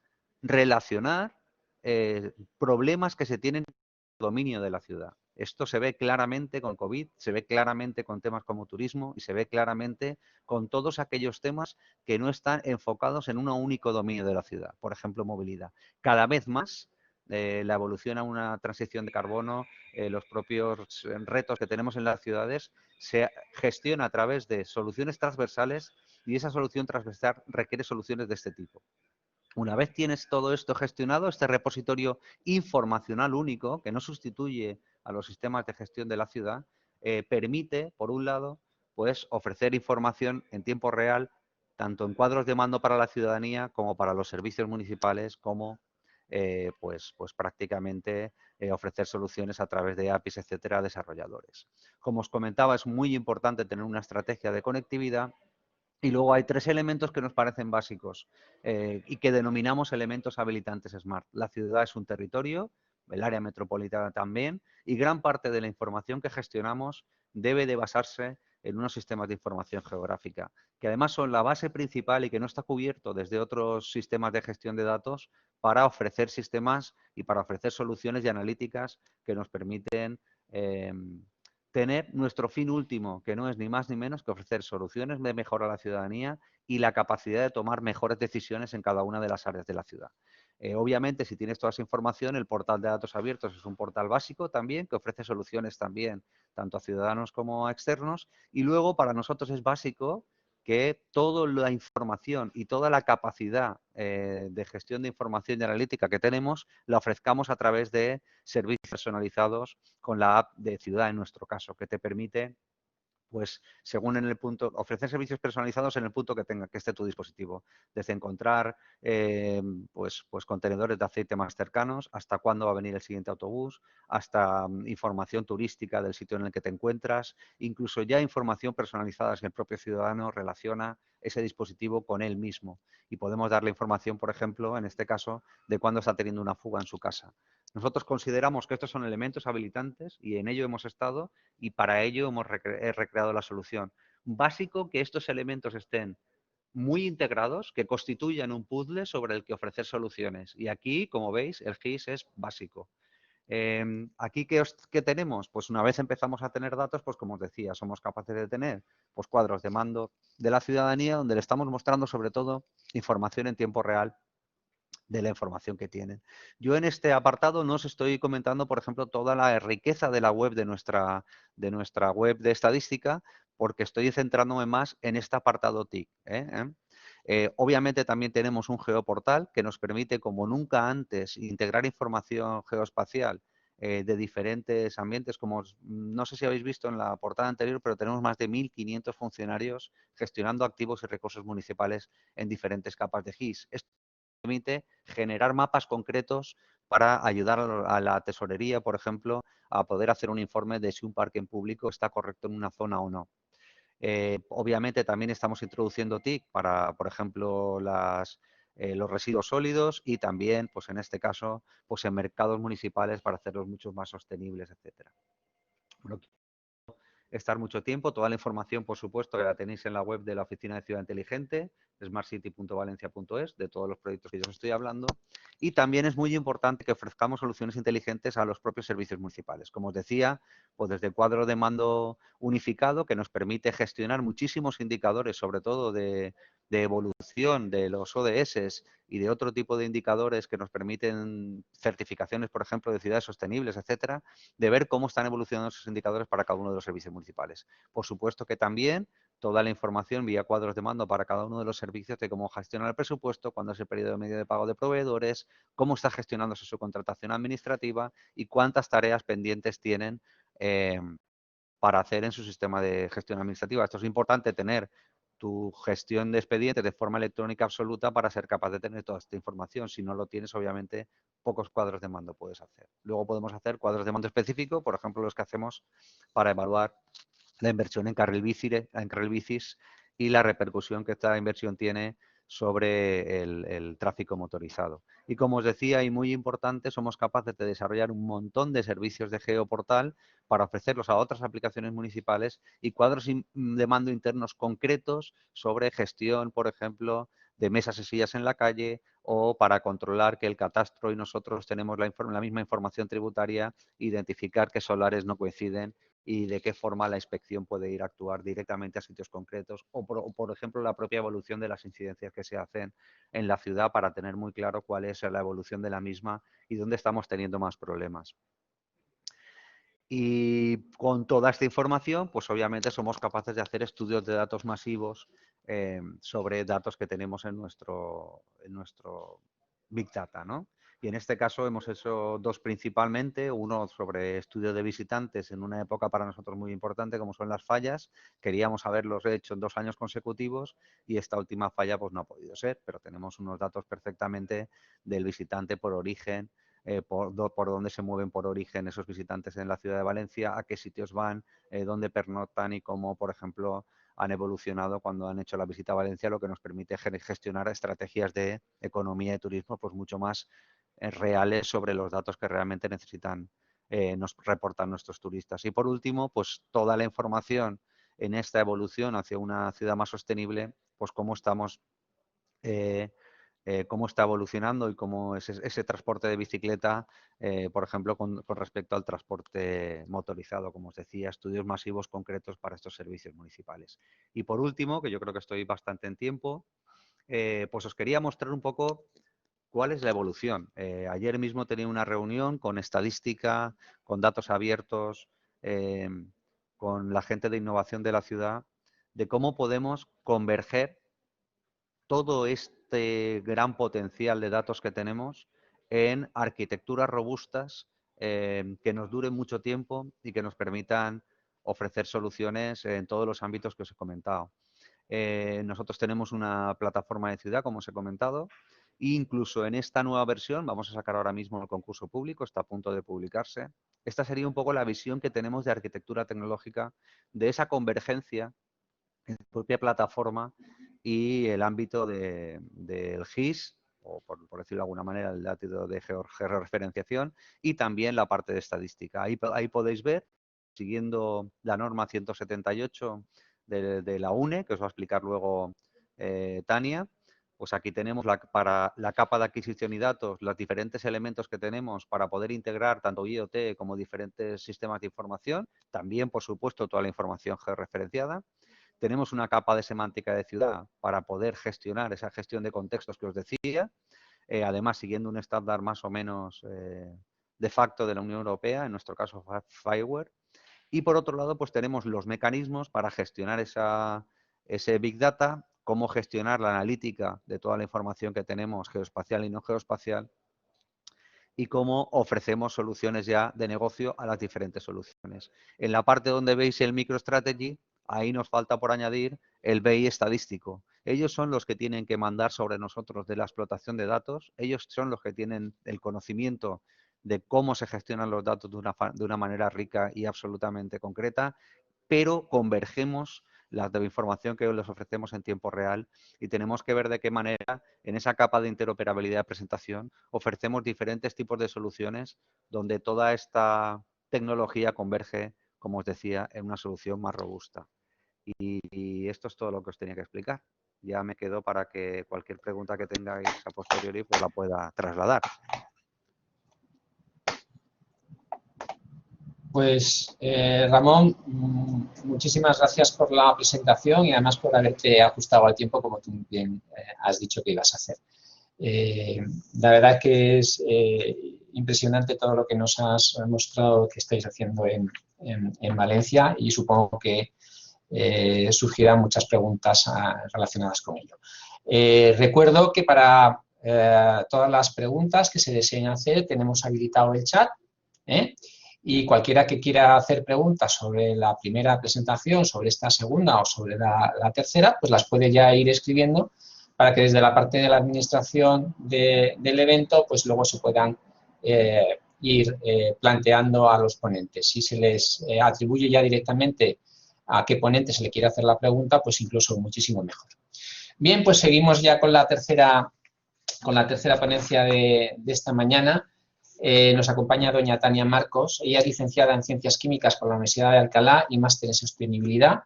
relacionar problemas que se tienen en el dominio de la ciudad. Esto se ve claramente con COVID, se ve claramente con temas como turismo y se ve claramente con todos aquellos temas que no están enfocados en un único dominio de la ciudad. Por ejemplo, movilidad. Cada vez más la evolución a una transición de carbono, los propios retos que tenemos en las ciudades, se gestiona a través de soluciones transversales y esa solución transversal requiere soluciones de este tipo. Una vez tienes todo esto gestionado, este repositorio informacional único, que no sustituye a los sistemas de gestión de la ciudad, permite, por un lado, pues ofrecer información en tiempo real, tanto en cuadros de mando para la ciudadanía como para los servicios municipales, como pues prácticamente ofrecer soluciones a través de APIs, etcétera, a desarrolladores. Como os comentaba, es muy importante tener una estrategia de conectividad. Y luego hay tres elementos que nos parecen básicos y que denominamos elementos habilitantes SMART. La ciudad es un territorio, el área metropolitana también, y gran parte de la información que gestionamos debe de basarse en unos sistemas de información geográfica, que además son la base principal y que no está cubierto desde otros sistemas de gestión de datos para ofrecer sistemas y para ofrecer soluciones y analíticas que nos permiten tener nuestro fin último, que no es ni más ni menos que ofrecer soluciones de mejora a la ciudadanía y la capacidad de tomar mejores decisiones en cada una de las áreas de la ciudad. Obviamente, si tienes toda esa información, el portal de datos abiertos es un portal básico también, que ofrece soluciones también tanto a ciudadanos como a externos. Y luego, para nosotros es básico que toda la información y toda la capacidad de gestión de información y analítica que tenemos la ofrezcamos a través de servicios personalizados con la app de ciudad, en nuestro caso, que te permite, pues, según en el punto, ofrecer servicios personalizados en el punto que esté tu dispositivo. Desde encontrar, pues contenedores de aceite más cercanos, hasta cuándo va a venir el siguiente autobús, hasta información turística del sitio en el que te encuentras, incluso ya información personalizada si el propio ciudadano relaciona ese dispositivo con él mismo. Y podemos darle información, por ejemplo, en este caso, de cuándo está teniendo una fuga en su casa. Nosotros consideramos que estos son elementos habilitantes y en ello hemos estado y para ello hemos recreado la solución. Básico que estos elementos estén muy integrados, que constituyan un puzzle sobre el que ofrecer soluciones. Y aquí, como veis, el GIS es básico. Aquí, ¿qué tenemos? Pues una vez empezamos a tener datos, pues como os decía, somos capaces de tener pues, cuadros de mando de la ciudadanía donde le estamos mostrando sobre todo información en tiempo real de la información que tienen. Yo en este apartado no os estoy comentando, por ejemplo, toda la riqueza de la web de nuestra web de estadística, porque estoy centrándome más en este apartado TIC. Obviamente también tenemos un geoportal que nos permite, como nunca antes, integrar información geoespacial de diferentes ambientes, como no sé si habéis visto en la portada anterior, pero tenemos más de 1.500 funcionarios gestionando activos y recursos municipales en diferentes capas de GIS. Esto permite generar mapas concretos para ayudar a la tesorería, por ejemplo, a poder hacer un informe de si un parque en público está correcto en una zona o no. Obviamente también estamos introduciendo TIC para, por ejemplo, los residuos sólidos y también, pues en este caso, pues en mercados municipales para hacerlos mucho más sostenibles, etcétera. Bueno, estar mucho tiempo. Toda la información, por supuesto, que la tenéis en la web de la Oficina de Ciudad Inteligente, smartcity.valencia.es, de todos los proyectos que yo os estoy hablando. Y también es muy importante que ofrezcamos soluciones inteligentes a los propios servicios municipales. Como os decía, pues desde el cuadro de mando unificado, que nos permite gestionar muchísimos indicadores, sobre todo de de evolución de los ODS y de otro tipo de indicadores que nos permiten certificaciones, por ejemplo, de ciudades sostenibles, etcétera, de ver cómo están evolucionando esos indicadores para cada uno de los servicios municipales. Por supuesto que también toda la información vía cuadros de mando para cada uno de los servicios de cómo gestionar el presupuesto, cuándo es el periodo medio de pago de proveedores, cómo está gestionándose su contratación administrativa y cuántas tareas pendientes tienen para hacer en su sistema de gestión administrativa. Esto es importante, tener tu gestión de expedientes de forma electrónica absoluta para ser capaz de tener toda esta información. Si no lo tienes, obviamente, pocos cuadros de mando puedes hacer. Luego podemos hacer cuadros de mando específicos, por ejemplo, los que hacemos para evaluar la inversión en carril bicis y la repercusión que esta inversión tiene sobre el tráfico motorizado. Y como os decía, y muy importante, somos capaces de desarrollar un montón de servicios de geoportal para ofrecerlos a otras aplicaciones municipales y cuadros de mando internos concretos sobre gestión, por ejemplo, de mesas y sillas en la calle, o para controlar que el catastro y nosotros tenemos la misma información tributaria, identificar qué solares no coinciden y de qué forma la inspección puede ir a actuar directamente a sitios concretos o, por ejemplo, la propia evolución de las incidencias que se hacen en la ciudad para tener muy claro cuál es la evolución de la misma y dónde estamos teniendo más problemas. Y con toda esta información, pues obviamente somos capaces de hacer estudios de datos masivos sobre datos que tenemos en nuestro Big Data, ¿no? Y en este caso hemos hecho dos principalmente, uno sobre estudio de visitantes en una época para nosotros muy importante como son las fallas. Queríamos haberlos hecho en 2 años consecutivos y esta última falla pues no ha podido ser, pero tenemos unos datos perfectamente del visitante por origen, por dónde se mueven por origen esos visitantes en la ciudad de Valencia, a qué sitios van, dónde pernoctan y cómo, por ejemplo, han evolucionado cuando han hecho la visita a Valencia, lo que nos permite gestionar estrategias de economía y turismo pues mucho más reales sobre los datos que realmente necesitan, nos reportan nuestros turistas. Y por último, pues toda la información en esta evolución hacia una ciudad más sostenible, pues cómo estamos cómo está evolucionando y cómo es ese transporte de bicicleta, por ejemplo, con respecto al transporte motorizado, como os decía, estudios masivos concretos para estos servicios municipales. Y por último, que yo creo que estoy bastante en tiempo, pues os quería mostrar un poco cuál es la evolución. Ayer mismo tenía una reunión con estadística, con datos abiertos, con la gente de innovación de la ciudad, de cómo podemos converger todo este gran potencial de datos que tenemos en arquitecturas robustas que nos duren mucho tiempo y que nos permitan ofrecer soluciones en todos los ámbitos que os he comentado. Nosotros tenemos una plataforma de ciudad, como os he comentado, e incluso en esta nueva versión, vamos a sacar ahora mismo el concurso público, está a punto de publicarse. Esta sería un poco la visión que tenemos de arquitectura tecnológica, de esa convergencia en la propia plataforma y el ámbito del GIS, o por decirlo de alguna manera, el dato de georreferenciación, y también la parte de estadística. Ahí podéis ver, siguiendo la norma 178 de la UNE, que os va a explicar luego Tania, pues aquí tenemos para la capa de adquisición y datos, los diferentes elementos que tenemos para poder integrar tanto IoT como diferentes sistemas de información. También, por supuesto, toda la información georreferenciada. Tenemos una capa de semántica de ciudad para poder gestionar esa gestión de contextos que os decía, además siguiendo un estándar más o menos de facto de la Unión Europea, en nuestro caso FireWare. Y por otro lado, pues tenemos los mecanismos para gestionar ese Big Data, cómo gestionar la analítica de toda la información que tenemos, geoespacial y no geoespacial, y cómo ofrecemos soluciones ya de negocio a las diferentes soluciones. En la parte donde veis el MicroStrategy, ahí nos falta por añadir el BI estadístico. Ellos son los que tienen que mandar sobre nosotros de la explotación de datos, ellos son los que tienen el conocimiento de cómo se gestionan los datos de una manera rica y absolutamente concreta, pero convergemos la información que les ofrecemos en tiempo real y tenemos que ver de qué manera en esa capa de interoperabilidad de presentación ofrecemos diferentes tipos de soluciones donde toda esta tecnología converge, como os decía, en una solución más robusta. Y esto es todo lo que os tenía que explicar. Ya me quedo para que cualquier pregunta que tengáis a posteriori pues la pueda trasladar. Pues Ramón, muchísimas gracias por la presentación y además por haberte ajustado al tiempo como tú bien has dicho que ibas a hacer. La verdad que es impresionante todo lo que nos has mostrado que estáis haciendo en Valencia y supongo que surgirán muchas preguntas relacionadas con ello. Recuerdo que para todas las preguntas que se deseen hacer tenemos habilitado el chat, y cualquiera que quiera hacer preguntas sobre la primera presentación, sobre esta segunda o sobre la tercera, pues las puede ya ir escribiendo para que desde la parte de la administración del evento, pues luego se puedan ir planteando a los ponentes. Si se les atribuye ya directamente a qué ponente se le quiere hacer la pregunta, pues incluso muchísimo mejor. Bien, pues seguimos ya con la tercera ponencia de esta mañana. Nos acompaña doña Tania Marcos. Ella es licenciada en Ciencias Químicas por la Universidad de Alcalá y máster en Sostenibilidad.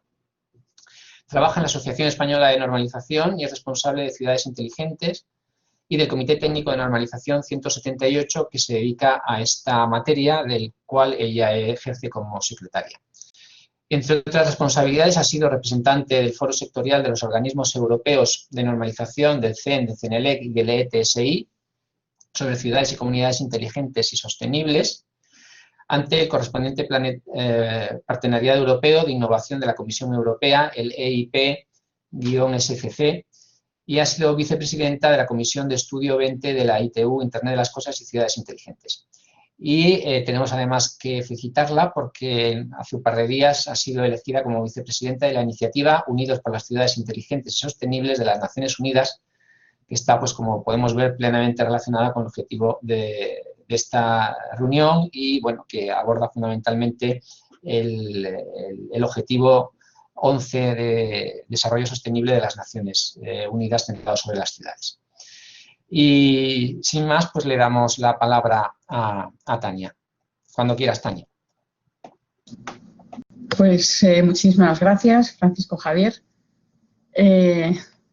Trabaja en la Asociación Española de Normalización y es responsable de Ciudades Inteligentes y del Comité Técnico de Normalización 178, que se dedica a esta materia, del cual ella ejerce como secretaria. Entre otras responsabilidades, ha sido representante del Foro Sectorial de los Organismos Europeos de Normalización, del CEN, del CENELEC y del ETSI, sobre ciudades y comunidades inteligentes y sostenibles, ante el correspondiente Partenariado Europeo de Innovación de la Comisión Europea, el EIP-SFC, y ha sido vicepresidenta de la Comisión de Estudio 20 de la ITU, Internet de las Cosas y Ciudades Inteligentes. Y tenemos además que felicitarla porque hace un par de días ha sido elegida como vicepresidenta de la iniciativa Unidos por las Ciudades Inteligentes y Sostenibles de las Naciones Unidas, que está, pues como podemos ver, plenamente relacionada con el objetivo de esta reunión y, bueno, que aborda fundamentalmente el objetivo 11 de desarrollo sostenible de las Naciones Unidas centrado sobre las ciudades. Y sin más, pues le damos la palabra a Tania. Cuando quieras, Tania. Pues muchísimas gracias, Francisco Javier.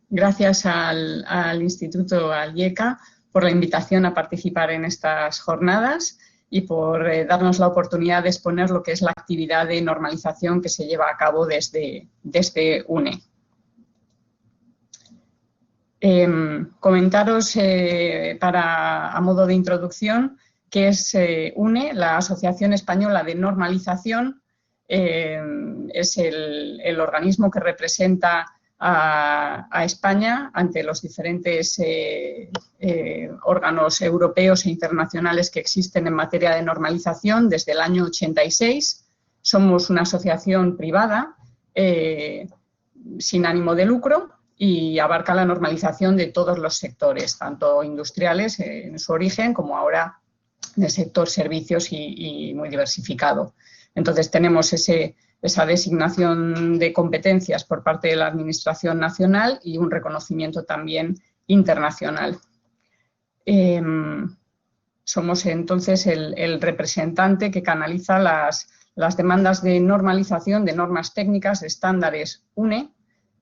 Gracias al Instituto, al IECA, por la invitación a participar en estas jornadas y por darnos la oportunidad de exponer lo que es la actividad de normalización que se lleva a cabo desde UNE. Comentaros a modo de introducción que es UNE, la Asociación Española de Normalización. Es el organismo que representa a España ante los diferentes órganos europeos e internacionales que existen en materia de normalización desde el año 86. Somos una asociación privada sin ánimo de lucro y abarca la normalización de todos los sectores, tanto industriales en su origen como ahora del sector servicios y muy diversificado. Entonces tenemos esa designación de competencias por parte de la Administración Nacional y un reconocimiento también internacional. Somos entonces el representante que canaliza las demandas de normalización de normas técnicas de estándares UNE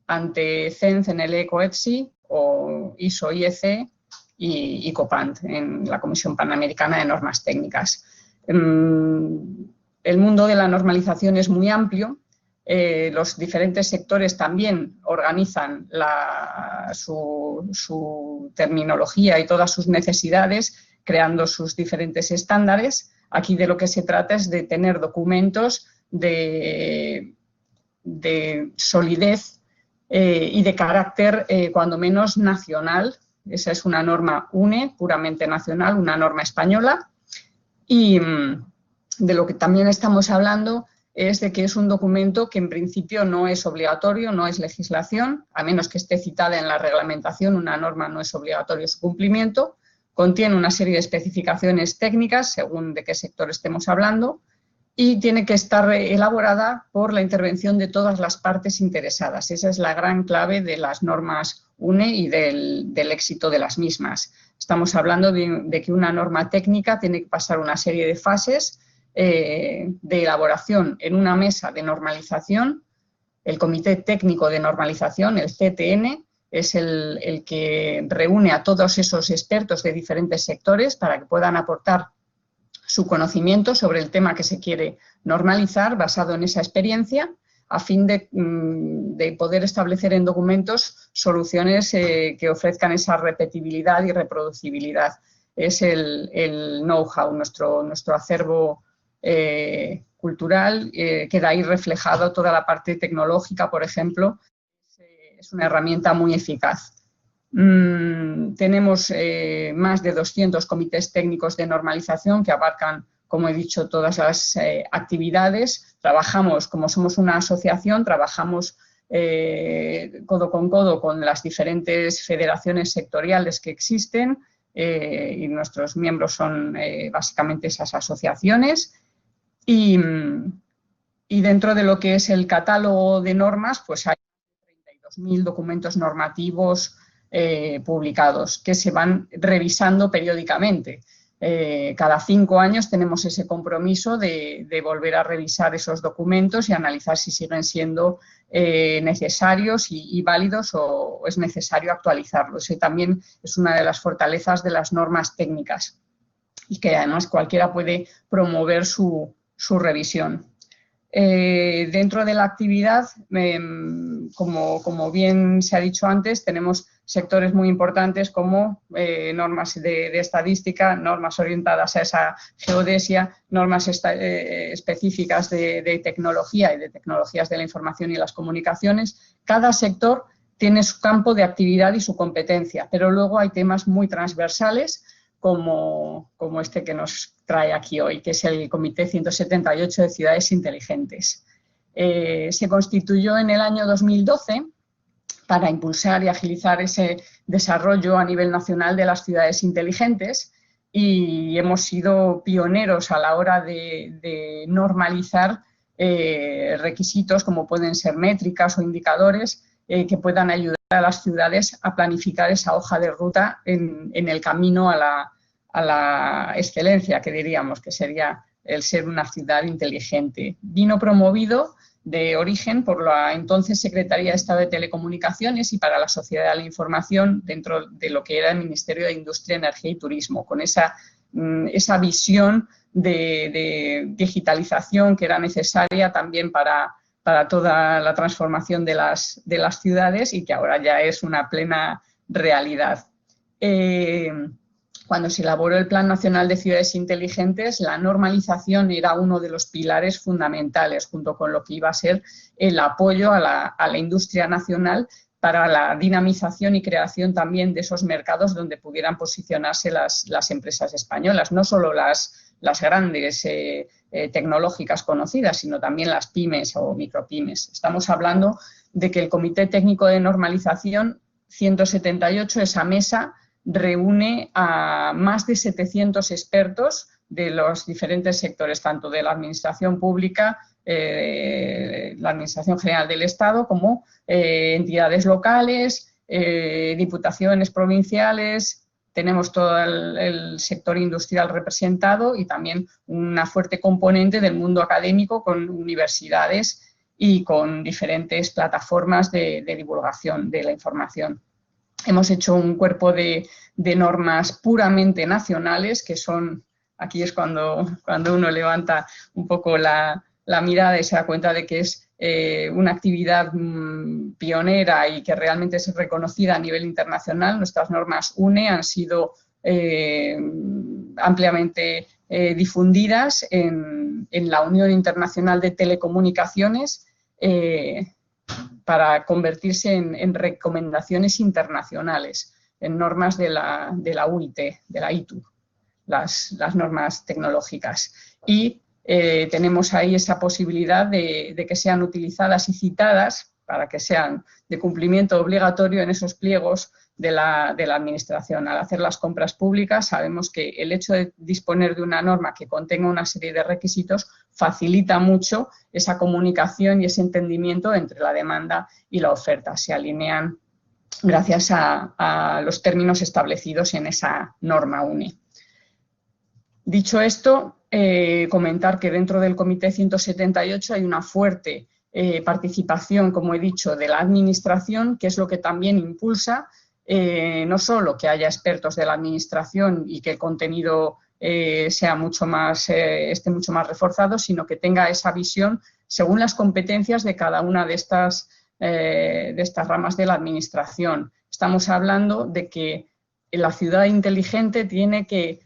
ante CEN, CENELEC o ETSI o ISO, IEC y COPANT en la Comisión Panamericana de Normas Técnicas. El mundo de la normalización es muy amplio, los diferentes sectores también organizan su terminología y todas sus necesidades, creando sus diferentes estándares. Aquí de lo que se trata es de tener documentos de solidez y de carácter cuando menos nacional. Esa es una norma UNE, puramente nacional, una norma española. Y de lo que también estamos hablando es de que es un documento que en principio no es obligatorio, no es legislación, a menos que esté citada en la reglamentación, una norma no es obligatorio su cumplimiento, contiene una serie de especificaciones técnicas según de qué sector estemos hablando y tiene que estar elaborada por la intervención de todas las partes interesadas. Esa es la gran clave de las normas UNE y del éxito de las mismas. Estamos hablando de que una norma técnica tiene que pasar una serie de fases de elaboración en una mesa de normalización. El Comité Técnico de Normalización, el CTN, es el que reúne a todos esos expertos de diferentes sectores para que puedan aportar su conocimiento sobre el tema que se quiere normalizar basado en esa experiencia, a fin de poder establecer en documentos soluciones que ofrezcan esa repetibilidad y reproducibilidad. Es el know-how, nuestro acervo cultural, queda ahí reflejado toda la parte tecnológica, por ejemplo, es una herramienta muy eficaz. Tenemos más de 200 comités técnicos de normalización que abarcan, como he dicho, todas las actividades. Trabajamos, como somos una asociación, trabajamos codo con las diferentes federaciones sectoriales que existen y nuestros miembros son básicamente esas asociaciones. Y dentro de lo que es el catálogo de normas, pues hay 32.000 documentos normativos publicados que se van revisando periódicamente. Cada 5 años tenemos ese compromiso de volver a revisar esos documentos y analizar si siguen siendo necesarios y válidos o es necesario actualizarlos. Ese también es una de las fortalezas de las normas técnicas y que además cualquiera puede promover su revisión. Dentro de la actividad, como bien se ha dicho antes, tenemos sectores muy importantes como normas de estadística, normas orientadas a esa geodesia, normas específicas de tecnología y de tecnologías de la información y las comunicaciones. Cada sector tiene su campo de actividad y su competencia, pero luego hay temas muy transversales como este que nos trae aquí hoy, que es el Comité 178 de Ciudades Inteligentes. Se constituyó en el año 2012 para impulsar y agilizar ese desarrollo a nivel nacional de las ciudades inteligentes y hemos sido pioneros a la hora de normalizar requisitos como pueden ser métricas o indicadores que puedan ayudar a las ciudades a planificar esa hoja de ruta en el camino a la excelencia, que diríamos que sería el ser una ciudad inteligente. Vino promovido de origen por la entonces Secretaría de Estado de Telecomunicaciones y para la Sociedad de la Información dentro de lo que era el Ministerio de Industria, Energía y Turismo, con esa visión de digitalización que era necesaria también para toda la transformación de las ciudades y que ahora ya es una plena realidad. Cuando se elaboró el Plan Nacional de Ciudades Inteligentes, la normalización era uno de los pilares fundamentales, junto con lo que iba a ser el apoyo a la industria nacional para la dinamización y creación también de esos mercados donde pudieran posicionarse las empresas españolas, no solo las grandes tecnológicas conocidas, sino también las pymes o micropymes. Estamos hablando de que el Comité Técnico de Normalización 178, esa mesa, reúne a más de 700 expertos de los diferentes sectores, tanto de la administración pública, la Administración General del Estado, como entidades locales, diputaciones provinciales. Tenemos todo el sector industrial representado y también una fuerte componente del mundo académico con universidades y con diferentes plataformas de divulgación de la información. Hemos hecho un cuerpo de normas puramente nacionales, que son, aquí es cuando uno levanta un poco la mirada y se da cuenta de que es una actividad pionera y que realmente es reconocida a nivel internacional. Nuestras normas UNE han sido ampliamente difundidas en la Unión Internacional de Telecomunicaciones para convertirse en recomendaciones internacionales, en normas de la UIT, de la ITU, las normas tecnológicas. Y tenemos ahí esa posibilidad de que sean utilizadas y citadas para que sean de cumplimiento obligatorio en esos pliegos de la Administración. Al hacer las compras públicas sabemos que el hecho de disponer de una norma que contenga una serie de requisitos facilita mucho esa comunicación y ese entendimiento entre la demanda y la oferta. Se alinean gracias a los términos establecidos en esa norma UNE. Dicho esto, comentar que dentro del Comité 178 hay una fuerte participación, como he dicho, de la Administración, que es lo que también impulsa no solo que haya expertos de la Administración y que el contenido sea mucho más, esté mucho más reforzado, sino que tenga esa visión según las competencias de cada una de estas ramas de la administración. Estamos hablando de que la ciudad inteligente tiene que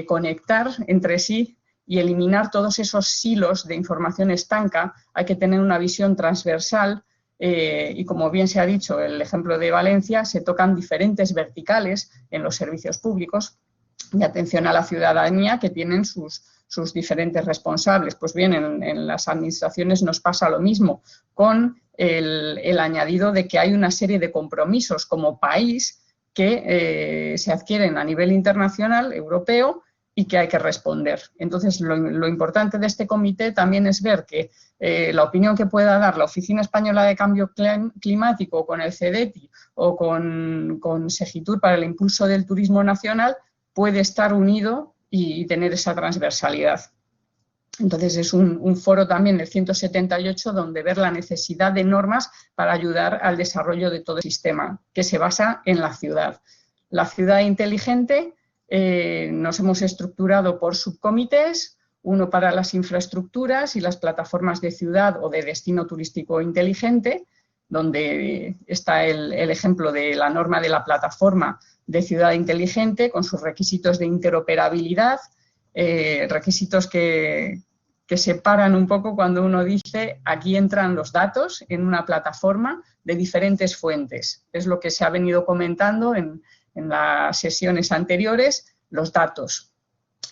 conectar entre sí y eliminar todos esos silos de información estanca. Hay que tener una visión transversal y, como bien se ha dicho, el ejemplo de Valencia, se tocan diferentes verticales en los servicios públicos de atención a la ciudadanía que tienen sus diferentes responsables. Pues bien, en las administraciones nos pasa lo mismo, con el añadido de que hay una serie de compromisos como país que se adquieren a nivel internacional, europeo, y que hay que responder. Entonces, lo importante de este comité también es ver que la opinión que pueda dar la Oficina Española de Cambio Climático con el CEDETI o con Segitur para el impulso del turismo nacional puede estar unido y tener esa transversalidad. Entonces, es un foro también, el 178, donde ver la necesidad de normas para ayudar al desarrollo de todo el sistema, que se basa en la ciudad. La ciudad inteligente, nos hemos estructurado por subcomités, uno para las infraestructuras y las plataformas de ciudad o de destino turístico inteligente, donde está el ejemplo de la norma de la plataforma de ciudad inteligente con sus requisitos de interoperabilidad, requisitos que separan un poco cuando uno dice aquí entran los datos en una plataforma de diferentes fuentes. Es lo que se ha venido comentando en las sesiones anteriores, los datos,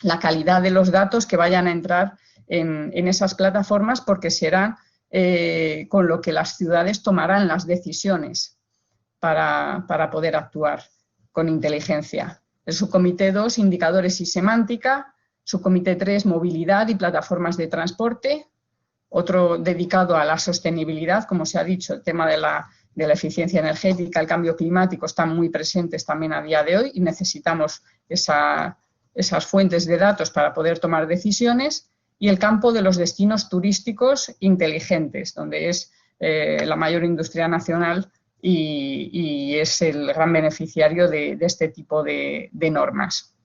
la calidad de los datos que vayan a entrar en esas plataformas, porque será con lo que las ciudades tomarán las decisiones para poder actuar con inteligencia. El subcomité 2, indicadores y semántica. Subcomité 3, movilidad y plataformas de transporte. Otro dedicado a la sostenibilidad, como se ha dicho, el tema de la eficiencia energética, el cambio climático están muy presentes también a día de hoy y necesitamos esas fuentes de datos para poder tomar decisiones. Y el campo de los destinos turísticos inteligentes, donde es la mayor industria nacional y es el gran beneficiario de este tipo de normas.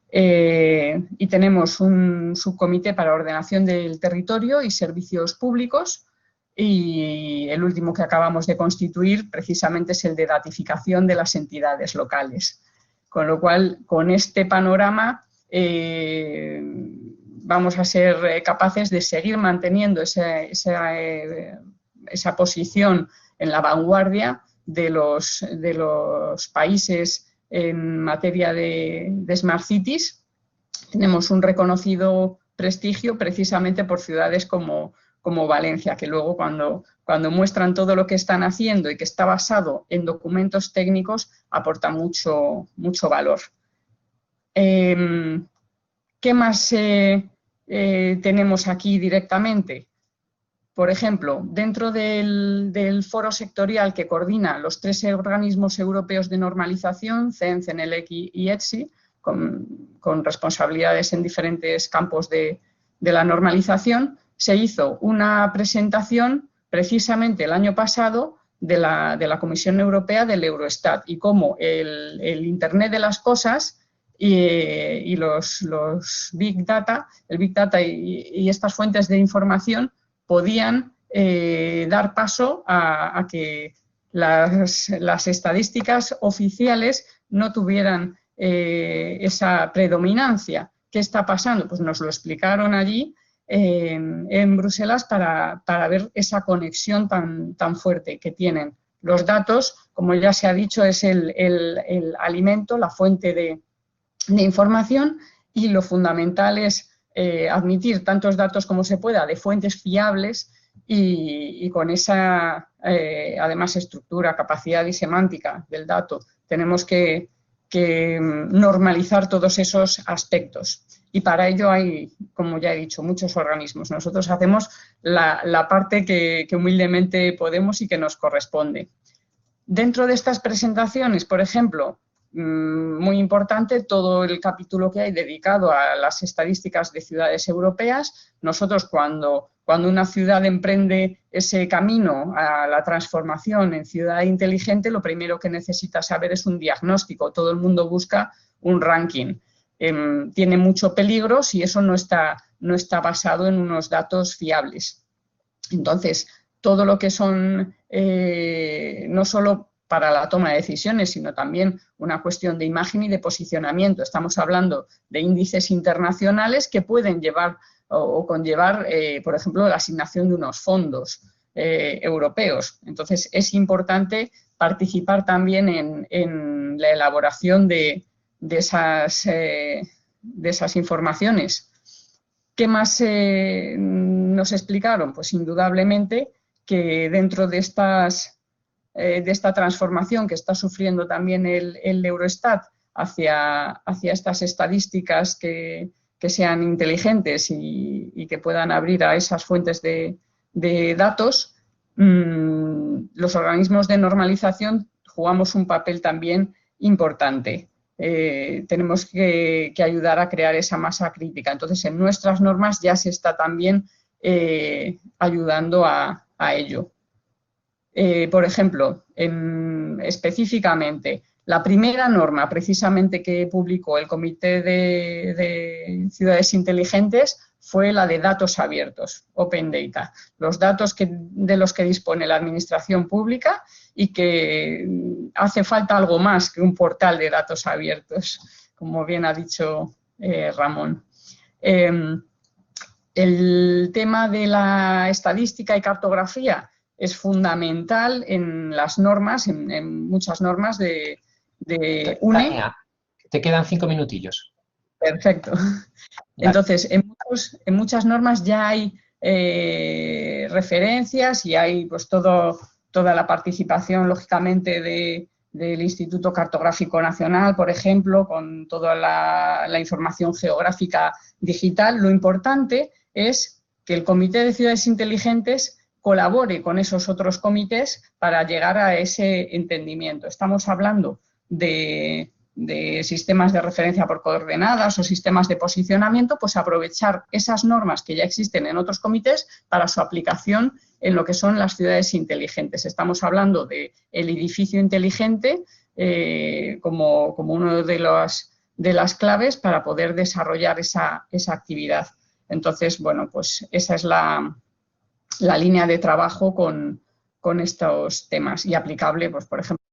Y tenemos un subcomité para ordenación del territorio y servicios públicos, y el último que acabamos de constituir precisamente es el de datificación de las entidades locales. Con lo cual, con este panorama vamos a ser capaces de seguir manteniendo esa posición en la vanguardia de los países en materia de Smart Cities. Tenemos un reconocido prestigio precisamente por ciudades como Valencia, que luego cuando muestran todo lo que están haciendo y que está basado en documentos técnicos, aporta mucho valor. ¿Qué más tenemos aquí directamente? Por ejemplo, dentro del foro sectorial que coordina los 3 organismos europeos de normalización, CEN, CENELEC y ETSI, con responsabilidades en diferentes campos de la normalización, se hizo una presentación precisamente el año pasado de la Comisión Europea del Eurostat y cómo el Internet de las cosas y los Big Data, el Big Data y estas fuentes de información podían dar paso a que las estadísticas oficiales no tuvieran esa predominancia. ¿Qué está pasando? Pues nos lo explicaron allí en Bruselas para ver esa conexión tan fuerte que tienen. Los datos, como ya se ha dicho, es el alimento, la fuente de información, y lo fundamental es admitir tantos datos como se pueda de fuentes fiables y con esa, además, estructura, capacidad y semántica del dato. Tenemos que normalizar todos esos aspectos. Y para ello hay, como ya he dicho, muchos organismos. Nosotros hacemos la parte que humildemente podemos y que nos corresponde. Dentro de estas presentaciones, por ejemplo, muy importante todo el capítulo que hay dedicado a las estadísticas de ciudades europeas. Nosotros cuando una ciudad emprende ese camino a la transformación en ciudad inteligente, lo primero que necesita saber es un diagnóstico. Todo el mundo busca un ranking. tiene mucho peligro si eso no está basado en unos datos fiables. Entonces, todo lo que son, no solo para la toma de decisiones, sino también una cuestión de imagen y de posicionamiento. Estamos hablando de índices internacionales que pueden llevar o conllevar, por ejemplo, la asignación de unos fondos europeos. Entonces, es importante participar también en la elaboración de esas informaciones. ¿Qué más nos explicaron? Pues indudablemente que dentro de esta transformación que está sufriendo también el Eurostat hacia estas estadísticas que sean inteligentes y que puedan abrir a esas fuentes de datos, los organismos de normalización jugamos un papel también importante. Tenemos que ayudar a crear esa masa crítica. Entonces, en nuestras normas ya se está también ayudando a ello. Por ejemplo, específicamente, la primera norma precisamente que publicó el Comité de Ciudades Inteligentes fue la de datos abiertos, Open Data, los datos de los que dispone la administración pública y que hace falta algo más que un portal de datos abiertos, como bien ha dicho Ramón. El tema de la estadística y cartografía es fundamental en las normas, en muchas normas de UNE. Tania, te quedan 5 minutillos. Perfecto. Entonces, en muchas normas ya hay referencias y hay pues toda la participación, lógicamente, del Instituto Cartográfico Nacional, por ejemplo, con toda la información geográfica digital. Lo importante es que el Comité de Ciudades Inteligentes colabore con esos otros comités para llegar a ese entendimiento. Estamos hablando de sistemas de referencia por coordenadas o sistemas de posicionamiento, pues aprovechar esas normas que ya existen en otros comités para su aplicación en lo que son las ciudades inteligentes. Estamos hablando del edificio inteligente como uno de las claves para poder desarrollar esa actividad. Entonces, bueno, pues esa es la línea de trabajo con estos temas y aplicable, pues por ejemplo,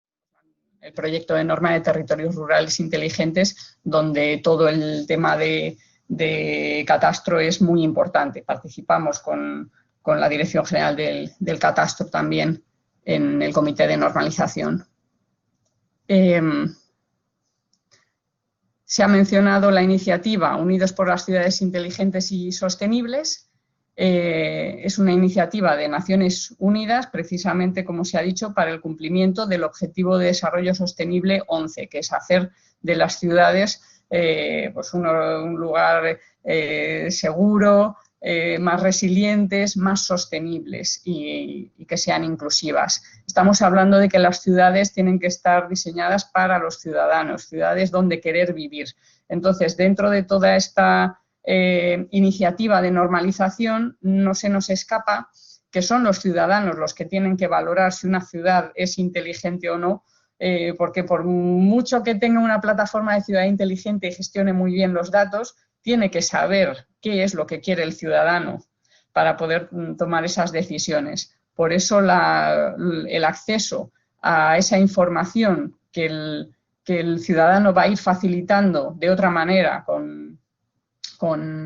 el proyecto de norma de territorios rurales inteligentes, donde todo el tema de catastro es muy importante. Participamos con la Dirección General del Catastro también en el Comité de Normalización. Se ha mencionado la iniciativa Unidos por las Ciudades Inteligentes y Sostenibles. Es una iniciativa de Naciones Unidas, precisamente, como se ha dicho, para el cumplimiento del Objetivo de Desarrollo Sostenible 11, que es hacer de las ciudades pues un lugar seguro, más resilientes, más sostenibles y que sean inclusivas. Estamos hablando de que las ciudades tienen que estar diseñadas para los ciudadanos, ciudades donde querer vivir. Entonces, dentro de toda esta iniciativa de normalización, no se nos escapa que son los ciudadanos los que tienen que valorar si una ciudad es inteligente o no, porque por mucho que tenga una plataforma de ciudad inteligente y gestione muy bien los datos, tiene que saber qué es lo que quiere el ciudadano para poder tomar esas decisiones. Por eso el acceso a esa información que el ciudadano va a ir facilitando de otra manera con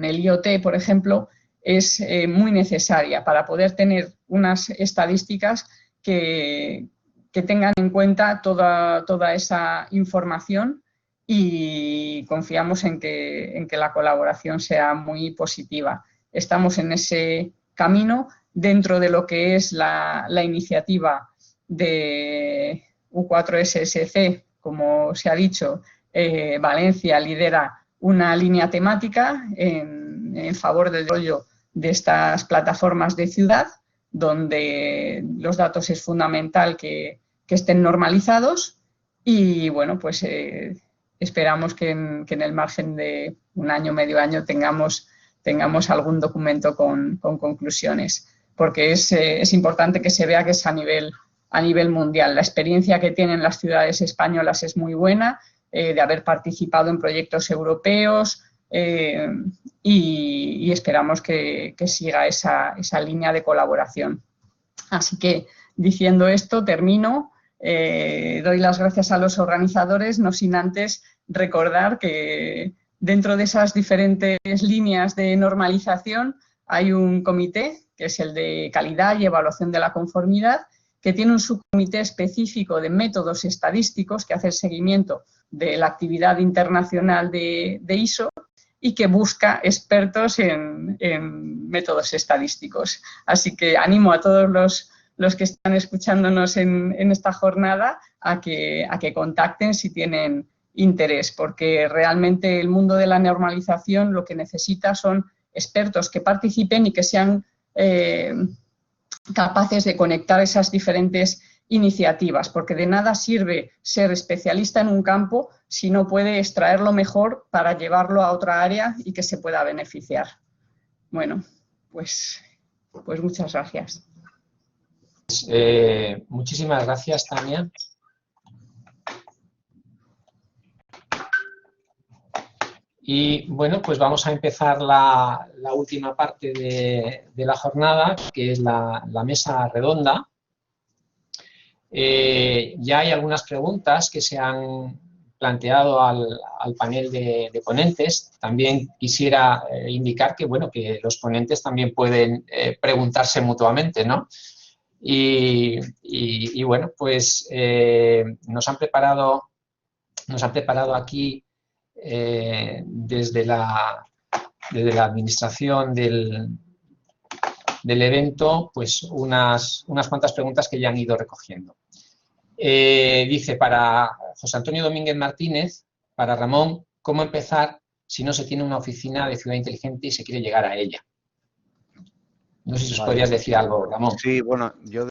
el IoT, por ejemplo, es muy necesaria para poder tener unas estadísticas que tengan en cuenta toda esa información, y confiamos en que la colaboración sea muy positiva. Estamos en ese camino dentro de lo que es la iniciativa de U4SSC, como se ha dicho. Valencia lidera una línea temática en favor del desarrollo de estas plataformas de ciudad, donde los datos es fundamental que estén normalizados y, bueno, pues esperamos que en el margen de un año, medio año, tengamos algún documento con conclusiones, porque es importante que se vea que es a nivel mundial. La experiencia que tienen las ciudades españolas es muy buena. de haber participado en proyectos europeos y esperamos que siga esa línea de colaboración. Así que, diciendo esto, termino. Doy las gracias a los organizadores, no sin antes recordar que dentro de esas diferentes líneas de normalización hay un comité, que es el de calidad y evaluación de la conformidad, que tiene un subcomité específico de métodos estadísticos que hace el seguimiento de la actividad internacional de ISO y que busca expertos en métodos estadísticos. Así que animo a todos los que están escuchándonos en esta jornada a que contacten si tienen interés, porque realmente el mundo de la normalización lo que necesita son expertos que participen y que sean capaces de conectar esas diferentes iniciativas, porque de nada sirve ser especialista en un campo si no puede extraerlo mejor para llevarlo a otra área y que se pueda beneficiar. Bueno, pues muchas gracias. Muchísimas gracias, Tania. Y bueno, pues vamos a empezar la última parte de la jornada, que es la mesa redonda. Ya hay algunas preguntas que se han planteado al panel de ponentes. También quisiera indicar que, bueno, que los ponentes también pueden preguntarse mutuamente, ¿no? Y bueno, pues nos han preparado aquí desde la administración del evento, pues unas cuantas preguntas que ya han ido recogiendo. Dice, para José Antonio Domínguez Martínez, para Ramón, ¿cómo empezar si no se tiene una oficina de ciudad inteligente y se quiere llegar a ella? No sé si os podrías decir algo, Ramón. Sí, bueno, yo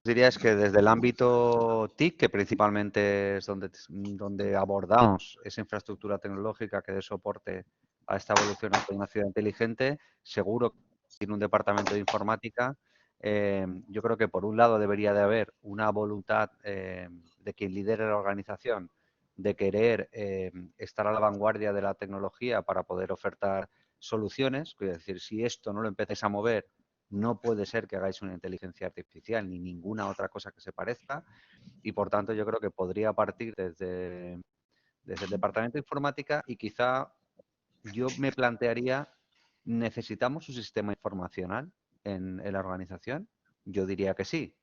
diría es que desde el ámbito TIC, que principalmente es donde abordamos esa infraestructura tecnológica que dé soporte a esta evolución hacia una ciudad inteligente, seguro que tiene un departamento de informática. Yo creo que por un lado debería de haber una voluntad de quien lidere la organización de querer estar a la vanguardia de la tecnología para poder ofertar soluciones. Es decir, si esto no lo empezáis a mover, no puede ser que hagáis una inteligencia artificial ni ninguna otra cosa que se parezca, y por tanto yo creo que podría partir desde el departamento de informática, y quizá yo me plantearía, ¿necesitamos un sistema informacional en la organización? Yo diría que sí.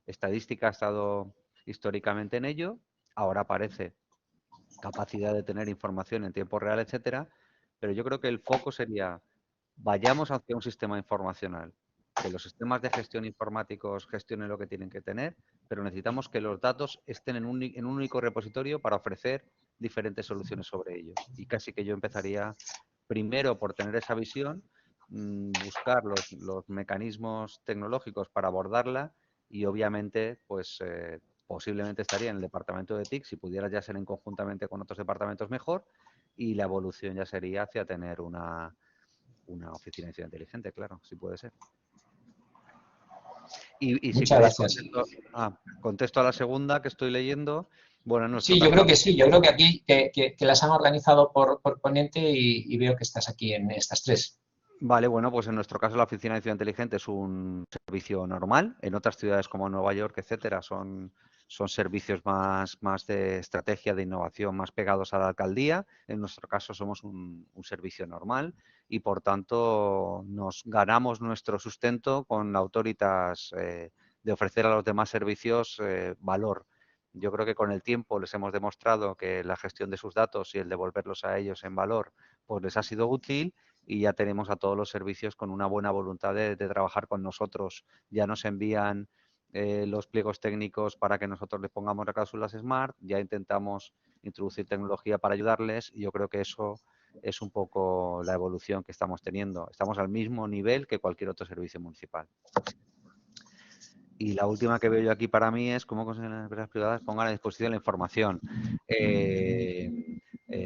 Estadística ha estado históricamente en ello, ahora aparece capacidad de tener información en tiempo real, etcétera, pero yo creo que el foco sería, vayamos hacia un sistema informacional, que los sistemas de gestión informáticos gestionen lo que tienen que tener, pero necesitamos que los datos estén en un único repositorio para ofrecer diferentes soluciones sobre ellos. Y casi que yo empezaría primero por tener esa visión, buscar los mecanismos tecnológicos para abordarla, y obviamente pues posiblemente estaría en el departamento de TIC, si pudiera ya ser en conjuntamente con otros departamentos mejor, y la evolución ya sería hacia tener una oficina de ciudad inteligente, claro, sí puede ser. Y si Muchas gracias. Contesto a la segunda que estoy leyendo. Bueno, sí, yo creo que sí. Yo creo que aquí que las han organizado por ponente y veo que estás aquí en estas tres. Vale, bueno, pues en nuestro caso la Oficina de Ciudad Inteligente es un servicio normal. En otras ciudades como Nueva York, etcétera, son servicios más de estrategia, de innovación, más pegados a la alcaldía. En nuestro caso somos un servicio normal y, por tanto, nos ganamos nuestro sustento con la autoritas de ofrecer a los demás servicios valor. Yo creo que con el tiempo les hemos demostrado que la gestión de sus datos y el devolverlos a ellos en valor pues les ha sido útil, y ya tenemos a todos los servicios con una buena voluntad de trabajar con nosotros. Ya nos envían los pliegos técnicos para que nosotros les pongamos las cláusulas SMART, ya intentamos introducir tecnología para ayudarles, y yo creo que eso es un poco la evolución que estamos teniendo. Estamos al mismo nivel que cualquier otro servicio municipal. Y la última que veo yo aquí para mí es cómo conseguir las empresas privadas pongan a disposición la información.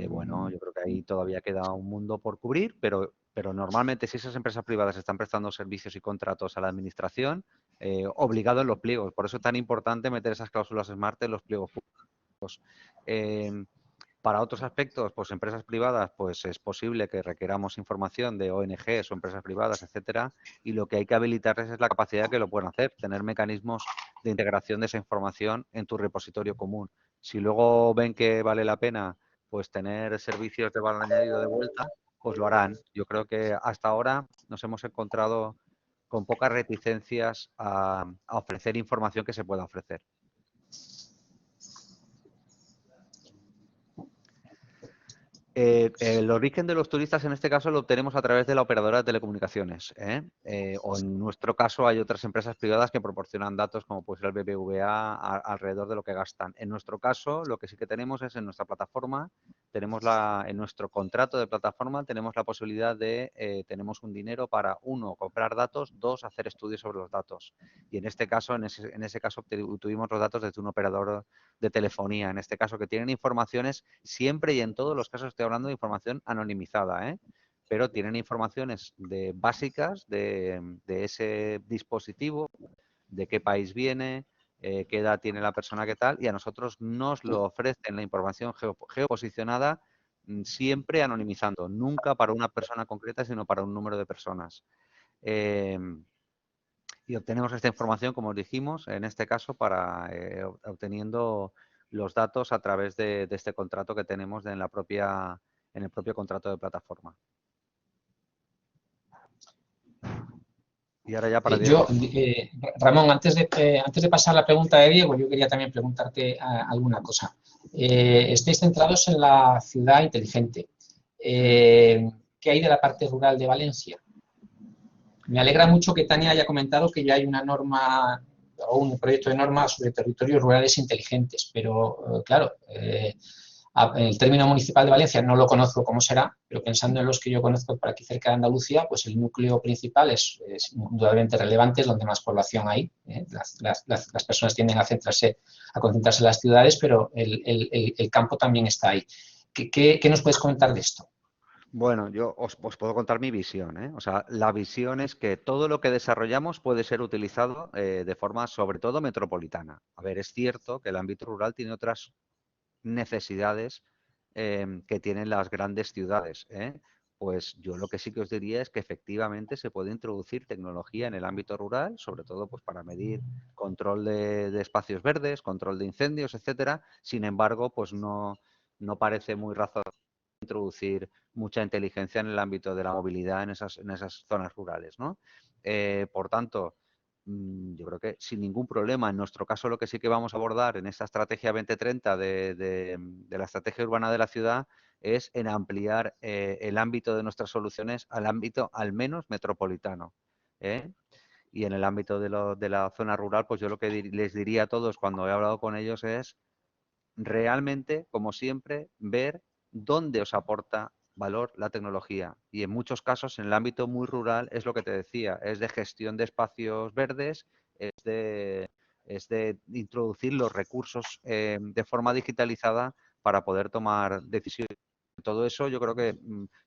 Bueno, yo creo que ahí todavía queda un mundo por cubrir, pero normalmente si esas empresas privadas están prestando servicios y contratos a la administración, obligado en los pliegos. Por eso es tan importante meter esas cláusulas SMART en los pliegos públicos. Para otros aspectos, pues empresas privadas, pues es posible que requeramos información de ONGs o empresas privadas, etcétera, y lo que hay que habilitarles es la capacidad que lo puedan hacer, tener mecanismos de integración de esa información en tu repositorio común. Si luego ven que vale la pena, pues tener servicios de valor añadido de vuelta, pues lo harán. Yo creo que hasta ahora nos hemos encontrado con pocas reticencias a ofrecer información que se pueda ofrecer. El origen de los turistas en este caso lo obtenemos a través de la operadora de telecomunicaciones, o en nuestro caso hay otras empresas privadas que proporcionan datos como puede ser el BBVA alrededor de lo que gastan. En nuestro caso lo que sí que tenemos es en nuestra plataforma, en nuestro contrato de plataforma tenemos la posibilidad de, tenemos un dinero para, 1, comprar datos, 2, hacer estudios sobre los datos. Y en este caso, en ese caso obtuvimos los datos desde un operador de telefonía, en este caso, que tienen informaciones siempre y en todos los casos, estoy hablando de información anonimizada, pero tienen informaciones básicas de ese dispositivo, de qué país viene, qué edad tiene la persona, qué tal, y a nosotros nos lo ofrecen la información geoposicionada, siempre anonimizando, nunca para una persona concreta, sino para un número de personas. Y obtenemos esta información, como os dijimos, en este caso, para obteniendo los datos a través de este contrato que tenemos en el propio contrato de plataforma. Y ahora ya para Diego. Ramón, antes de pasar la pregunta de Diego, yo quería también preguntarte alguna cosa. Estáis centrados en la ciudad inteligente. ¿Qué hay de la parte rural de Valencia? Me alegra mucho que Tania haya comentado que ya hay una norma o un proyecto de norma sobre territorios rurales inteligentes, pero claro, el término municipal de Valencia no lo conozco cómo será, pero pensando en los que yo conozco por aquí cerca de Andalucía, pues el núcleo principal es indudablemente relevante, es donde más población hay. Las personas tienden a concentrarse en las ciudades, pero el campo también está ahí. ¿Qué nos puedes comentar de esto? Bueno, yo os puedo contar mi visión, O sea, la visión es que todo lo que desarrollamos puede ser utilizado de forma, sobre todo, metropolitana. A ver, es cierto que el ámbito rural tiene otras necesidades que tienen las grandes ciudades, Pues yo lo que sí que os diría es que efectivamente se puede introducir tecnología en el ámbito rural, sobre todo pues para medir control de espacios verdes, control de incendios, etcétera. Sin embargo, pues no parece muy razonable introducir mucha inteligencia en el ámbito de la movilidad en esas zonas rurales, ¿no? Por tanto, yo creo que sin ningún problema. En nuestro caso, lo que sí que vamos a abordar en esta estrategia 2030 de la estrategia urbana de la ciudad es en ampliar el ámbito de nuestras soluciones al ámbito al menos metropolitano. Y en el ámbito de la zona rural, pues yo lo que les diría a todos cuando he hablado con ellos es realmente, como siempre, ver dónde os aporta valor la tecnología. Y en muchos casos, en el ámbito muy rural, es lo que te decía, es de gestión de espacios verdes, es de introducir los recursos de forma digitalizada para poder tomar decisiones. Todo eso yo creo que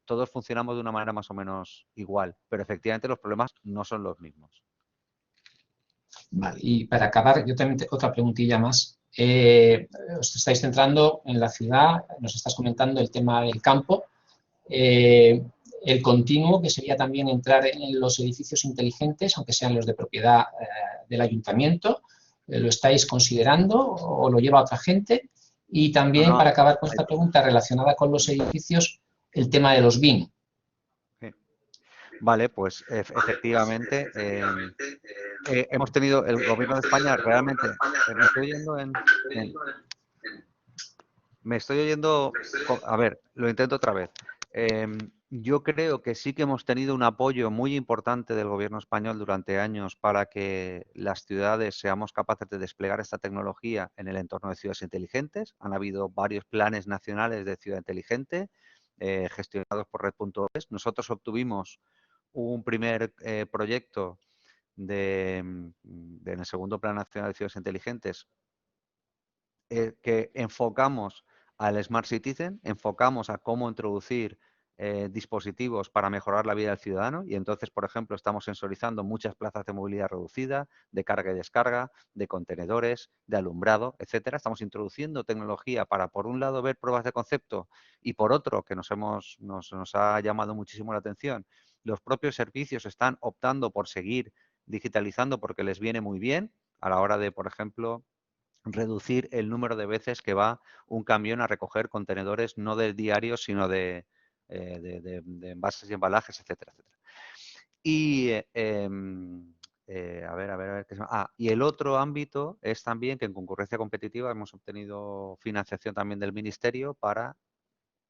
todos funcionamos de una manera más o menos igual, pero efectivamente los problemas no son los mismos. Vale, y para acabar, yo también otra preguntilla más. Os estáis centrando en la ciudad, nos estás comentando el tema del campo, el continuo, que sería también entrar en los edificios inteligentes, aunque sean los de propiedad del ayuntamiento. ¿Lo estáis considerando o lo lleva otra gente? Y también, para acabar con esta pregunta relacionada con los edificios, el tema de los BIM. Vale, pues efectivamente hemos tenido el gobierno de España realmente. Me estoy oyendo me estoy oyendo. A ver, lo intento otra vez. Yo creo que sí que hemos tenido un apoyo muy importante del gobierno español durante años para que las ciudades seamos capaces de desplegar esta tecnología en el entorno de ciudades inteligentes. Han habido varios planes nacionales de ciudad inteligente gestionados por Red.es. Nosotros obtuvimos un primer proyecto en el segundo Plan Nacional de Ciudades Inteligentes que enfocamos al Smart Citizen, enfocamos a cómo introducir dispositivos para mejorar la vida del ciudadano y entonces, por ejemplo, estamos sensorizando muchas plazas de movilidad reducida, de carga y descarga, de contenedores, de alumbrado, etcétera. Estamos introduciendo tecnología para, por un lado, ver pruebas de concepto y, por otro, que nos ha llamado muchísimo la atención, los propios servicios están optando por seguir digitalizando porque les viene muy bien a la hora de, por ejemplo, reducir el número de veces que va un camión a recoger contenedores no del diario, sino de envases y embalajes, etcétera, etcétera. Y, y el otro ámbito es también que en concurrencia competitiva hemos obtenido financiación también del Ministerio para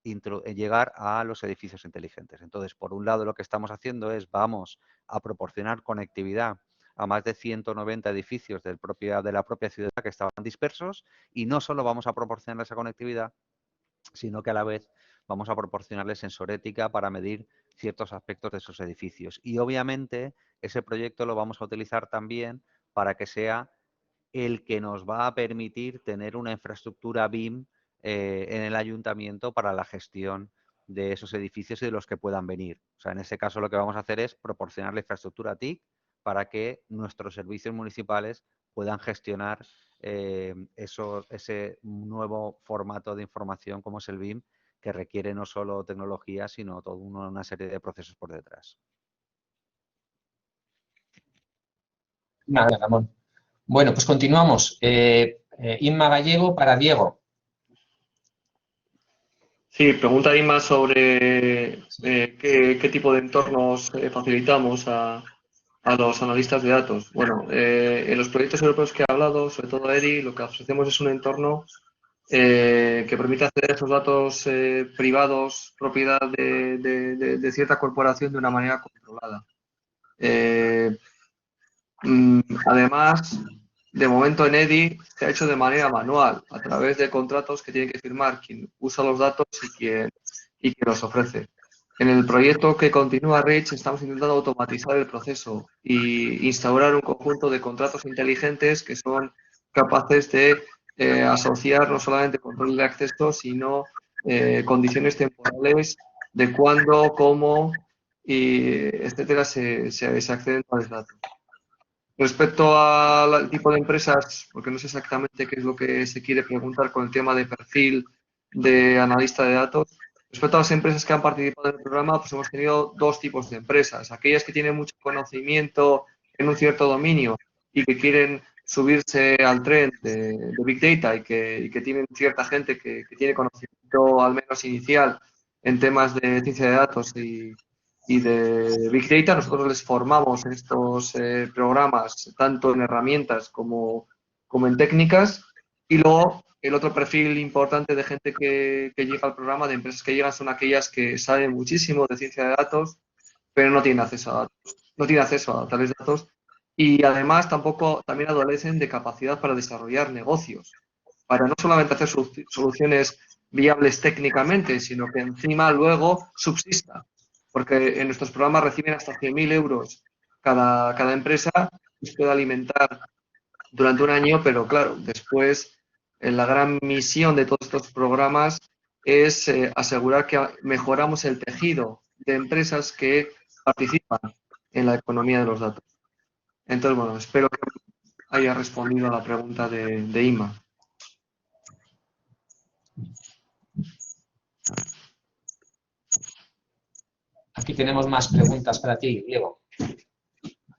llegar a los edificios inteligentes. Entonces, por un lado, lo que estamos haciendo es vamos a proporcionar conectividad a más de 190 edificios de la propia ciudad que estaban dispersos y no solo vamos a proporcionar esa conectividad, sino que a la vez vamos a proporcionarles sensorética para medir ciertos aspectos de esos edificios. Y obviamente ese proyecto lo vamos a utilizar también para que sea el que nos va a permitir tener una infraestructura BIM en el ayuntamiento para la gestión de esos edificios y de los que puedan venir. O sea, en ese caso lo que vamos a hacer es proporcionar la infraestructura TIC para que nuestros servicios municipales puedan gestionar ese nuevo formato de información como es el BIM, que requiere no solo tecnología, sino toda una serie de procesos por detrás. Nada, Ramón. Bueno, pues continuamos. Inma Gallego para Diego. Sí, pregunta Inma sobre qué tipo de entornos facilitamos a los analistas de datos. Bueno, en los proyectos europeos que he hablado, sobre todo EDI, lo que ofrecemos es un entorno que permite acceder a esos datos privados, propiedad de cierta corporación de una manera controlada. Además, de momento en EDI se ha hecho de manera manual, a través de contratos que tiene que firmar quien usa los datos y quien los ofrece. En el proyecto que continúa Rich estamos intentando automatizar el proceso e instaurar un conjunto de contratos inteligentes que son capaces de asociar no solamente control de acceso, sino condiciones temporales de cuándo, cómo, etcétera, se acceden a los datos. Respecto al tipo de empresas, porque no sé exactamente qué es lo que se quiere preguntar con el tema de perfil de analista de datos, respecto a las empresas que han participado en el programa, pues hemos tenido dos tipos de empresas. Aquellas que tienen mucho conocimiento en un cierto dominio y que quieren subirse al tren de Big Data y que tienen cierta gente que tiene conocimiento al menos inicial en temas de ciencia de datos y de Big Data. Nosotros les formamos en estos programas, tanto en herramientas como en técnicas. Y luego, el otro perfil importante de gente que llega al programa, de empresas que llegan, son aquellas que saben muchísimo de ciencia de datos, pero no tienen acceso a datos, no tienen acceso a tales datos. Y además también adolecen de capacidad para desarrollar negocios, para no solamente hacer soluciones viables técnicamente, sino que encima luego subsista. Porque en nuestros programas reciben hasta 100.000 euros cada empresa, que se puede alimentar durante un año, pero claro, después la gran misión de todos estos programas es asegurar que mejoramos el tejido de empresas que participan en la economía de los datos. Entonces, bueno, espero que haya respondido a la pregunta de Inma. Aquí tenemos más preguntas para ti, Diego.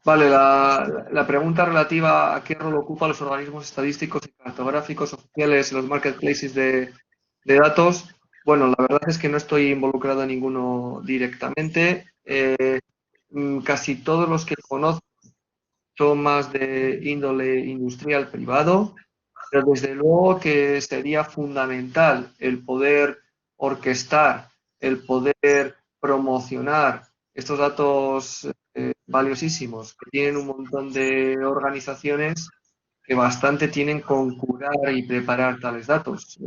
Vale, la pregunta relativa a qué rol ocupan los organismos estadísticos y cartográficos oficiales en los marketplaces de datos. Bueno, la verdad es que no estoy involucrado en ninguno directamente. Casi todos los que conozco son más de índole industrial privado, pero desde luego que sería fundamental el poder orquestar, el poder promocionar estos datos valiosísimos que tienen un montón de organizaciones que bastante tienen con curar y preparar tales datos.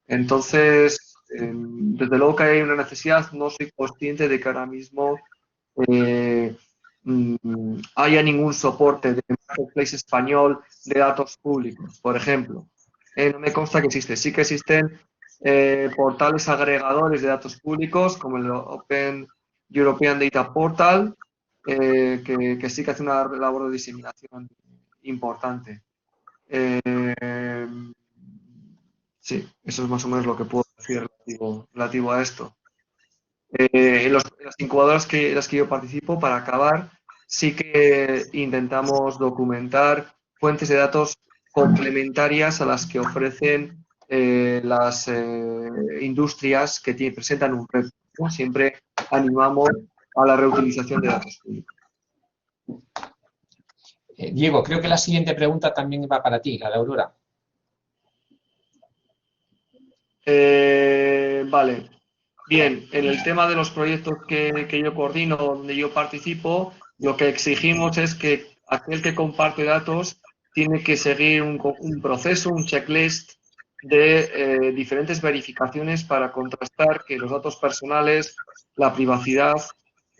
Entonces, desde luego que hay una necesidad, no soy consciente de que ahora mismo haya ningún soporte de marketplace español de datos públicos, por ejemplo. No me consta que existe. Sí que existen portales agregadores de datos públicos como el Open European Data Portal, que sí que hace una labor de diseminación importante. Sí, eso es más o menos lo que puedo decir relativo a esto. En las incubadoras en las que yo participo, para acabar, sí que intentamos documentar fuentes de datos complementarias a las que ofrecen las industrias que presentan un reto, ¿no? Siempre animamos a la reutilización de datos públicos. Diego, creo que la siguiente pregunta también va para ti, la de Aurora. Vale. Bien, en el tema de los proyectos que yo coordino, donde yo participo, lo que exigimos es que aquel que comparte datos tiene que seguir un proceso, un checklist de diferentes verificaciones para contrastar que los datos personales, la privacidad,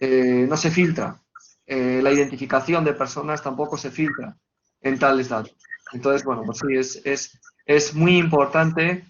no se filtra. La identificación de personas tampoco se filtra en tales datos. Entonces, bueno, pues sí, es muy importante.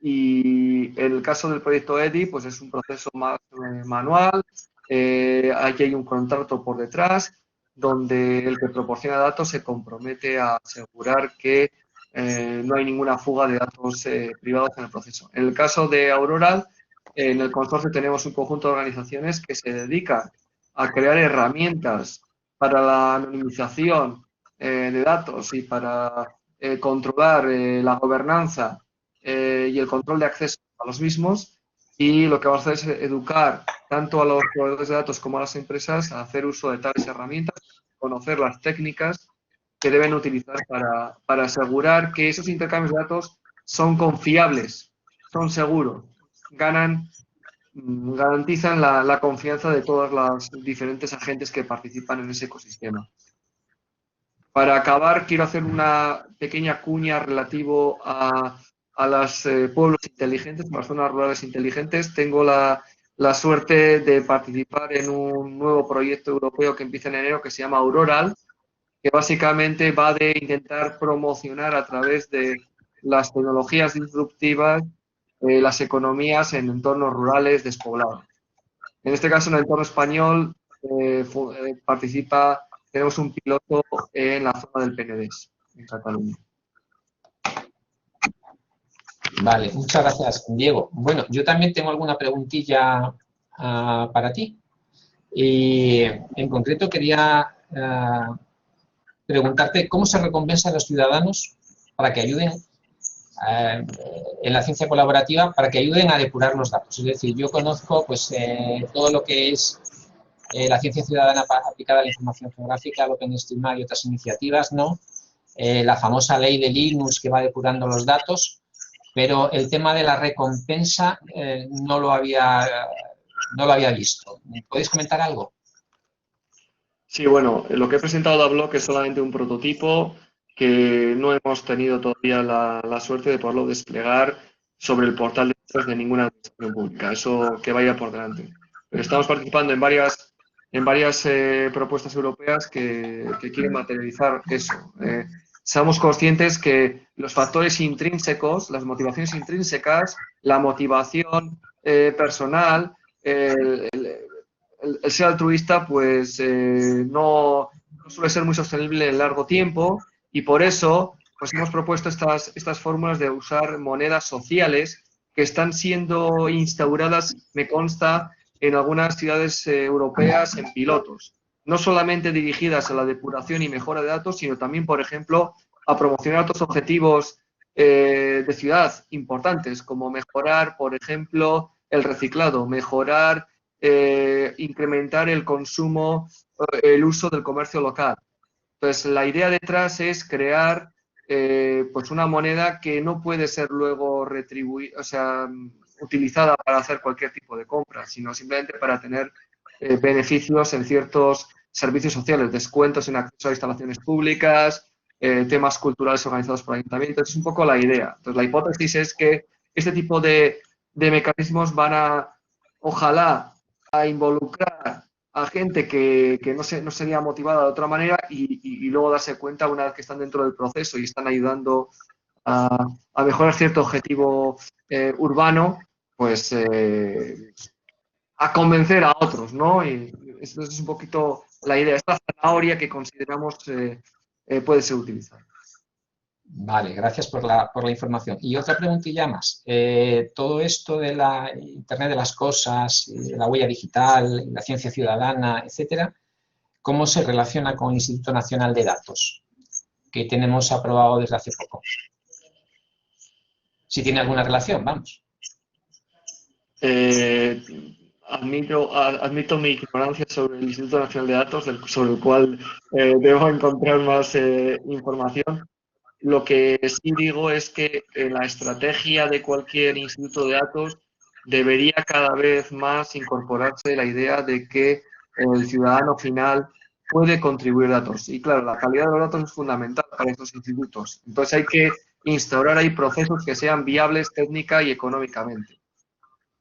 Y en el caso del proyecto EDI, pues es un proceso más manual. Aquí hay un contrato por detrás donde el que proporciona datos se compromete a asegurar que no hay ninguna fuga de datos privados en el proceso. En el caso de Aurora, en el consorcio tenemos un conjunto de organizaciones que se dedican a crear herramientas para la anonimización de datos y para controlar la gobernanza y el control de acceso a los mismos, y lo que vamos a hacer es educar tanto a los proveedores de datos como a las empresas a hacer uso de tales herramientas, conocer las técnicas que deben utilizar para asegurar que esos intercambios de datos son confiables, son seguros, garantizan la confianza de todos los diferentes agentes que participan en ese ecosistema. Para acabar, quiero hacer una pequeña cuña relativo a los pueblos inteligentes, a las zonas rurales inteligentes. Tengo la suerte de participar en un nuevo proyecto europeo que empieza en enero, que se llama Auroral, que básicamente va de intentar promocionar a través de las tecnologías disruptivas las economías en entornos rurales despoblados. En este caso, en el entorno español, tenemos un piloto en la zona del Penedès, en Cataluña. Vale, muchas gracias, Diego. Bueno, yo también tengo alguna preguntilla para ti. Y en concreto quería preguntarte cómo se recompensa a los ciudadanos para que ayuden en la ciencia colaborativa, para que ayuden a depurar los datos. Es decir, yo conozco pues todo lo que es la ciencia ciudadana aplicada a la información geográfica, el OpenStreetMap y otras iniciativas, ¿no? La famosa ley de Linux que va depurando los datos, pero el tema de la recompensa no lo había visto. ¿Podéis comentar algo? Sí, bueno, lo que he presentado de Block es solamente un prototipo que no hemos tenido todavía la suerte de poderlo desplegar sobre el portal de datos de ninguna administración pública. Eso que vaya por delante. Pero estamos participando en varias propuestas europeas que quieren materializar eso. Seamos conscientes que los factores intrínsecos, las motivaciones intrínsecas, la motivación personal, el ser altruista, pues no suele ser muy sostenible en largo tiempo, y por eso pues hemos propuesto estas fórmulas de usar monedas sociales que están siendo instauradas, me consta, en algunas ciudades europeas en pilotos, no solamente dirigidas a la depuración y mejora de datos, sino también, por ejemplo, a promocionar otros objetivos de ciudad importantes, como mejorar, por ejemplo, el reciclado, mejorar, incrementar el consumo, el uso del comercio local. Entonces, la idea detrás es crear pues una moneda que no puede ser luego utilizada para hacer cualquier tipo de compra, sino simplemente para tener beneficios en ciertos servicios sociales, descuentos en acceso a instalaciones públicas, temas culturales organizados por ayuntamientos. Es un poco la idea. Entonces, la hipótesis es que este tipo de mecanismos van ojalá, a involucrar a gente que no sería motivada de otra manera y luego darse cuenta una vez que están dentro del proceso y están ayudando a mejorar cierto objetivo urbano, pues a convencer a otros, ¿no? Y esto es un poquito la idea, esta zanahoria que consideramos puede ser utilizada. Vale, gracias por la información. Y otra preguntilla más. Todo esto de la Internet de las cosas, la huella digital, la ciencia ciudadana, etcétera, ¿cómo se relaciona con el Instituto Nacional de Datos, que tenemos aprobado desde hace poco? Si tiene alguna relación, vamos. Admito mi ignorancia sobre el Instituto Nacional de Datos, sobre el cual debo encontrar más información. Lo que sí digo es que en la estrategia de cualquier instituto de datos debería cada vez más incorporarse la idea de que el ciudadano final puede contribuir datos. Y claro, la calidad de los datos es fundamental para estos institutos. Entonces hay que instaurar ahí procesos que sean viables técnica y económicamente.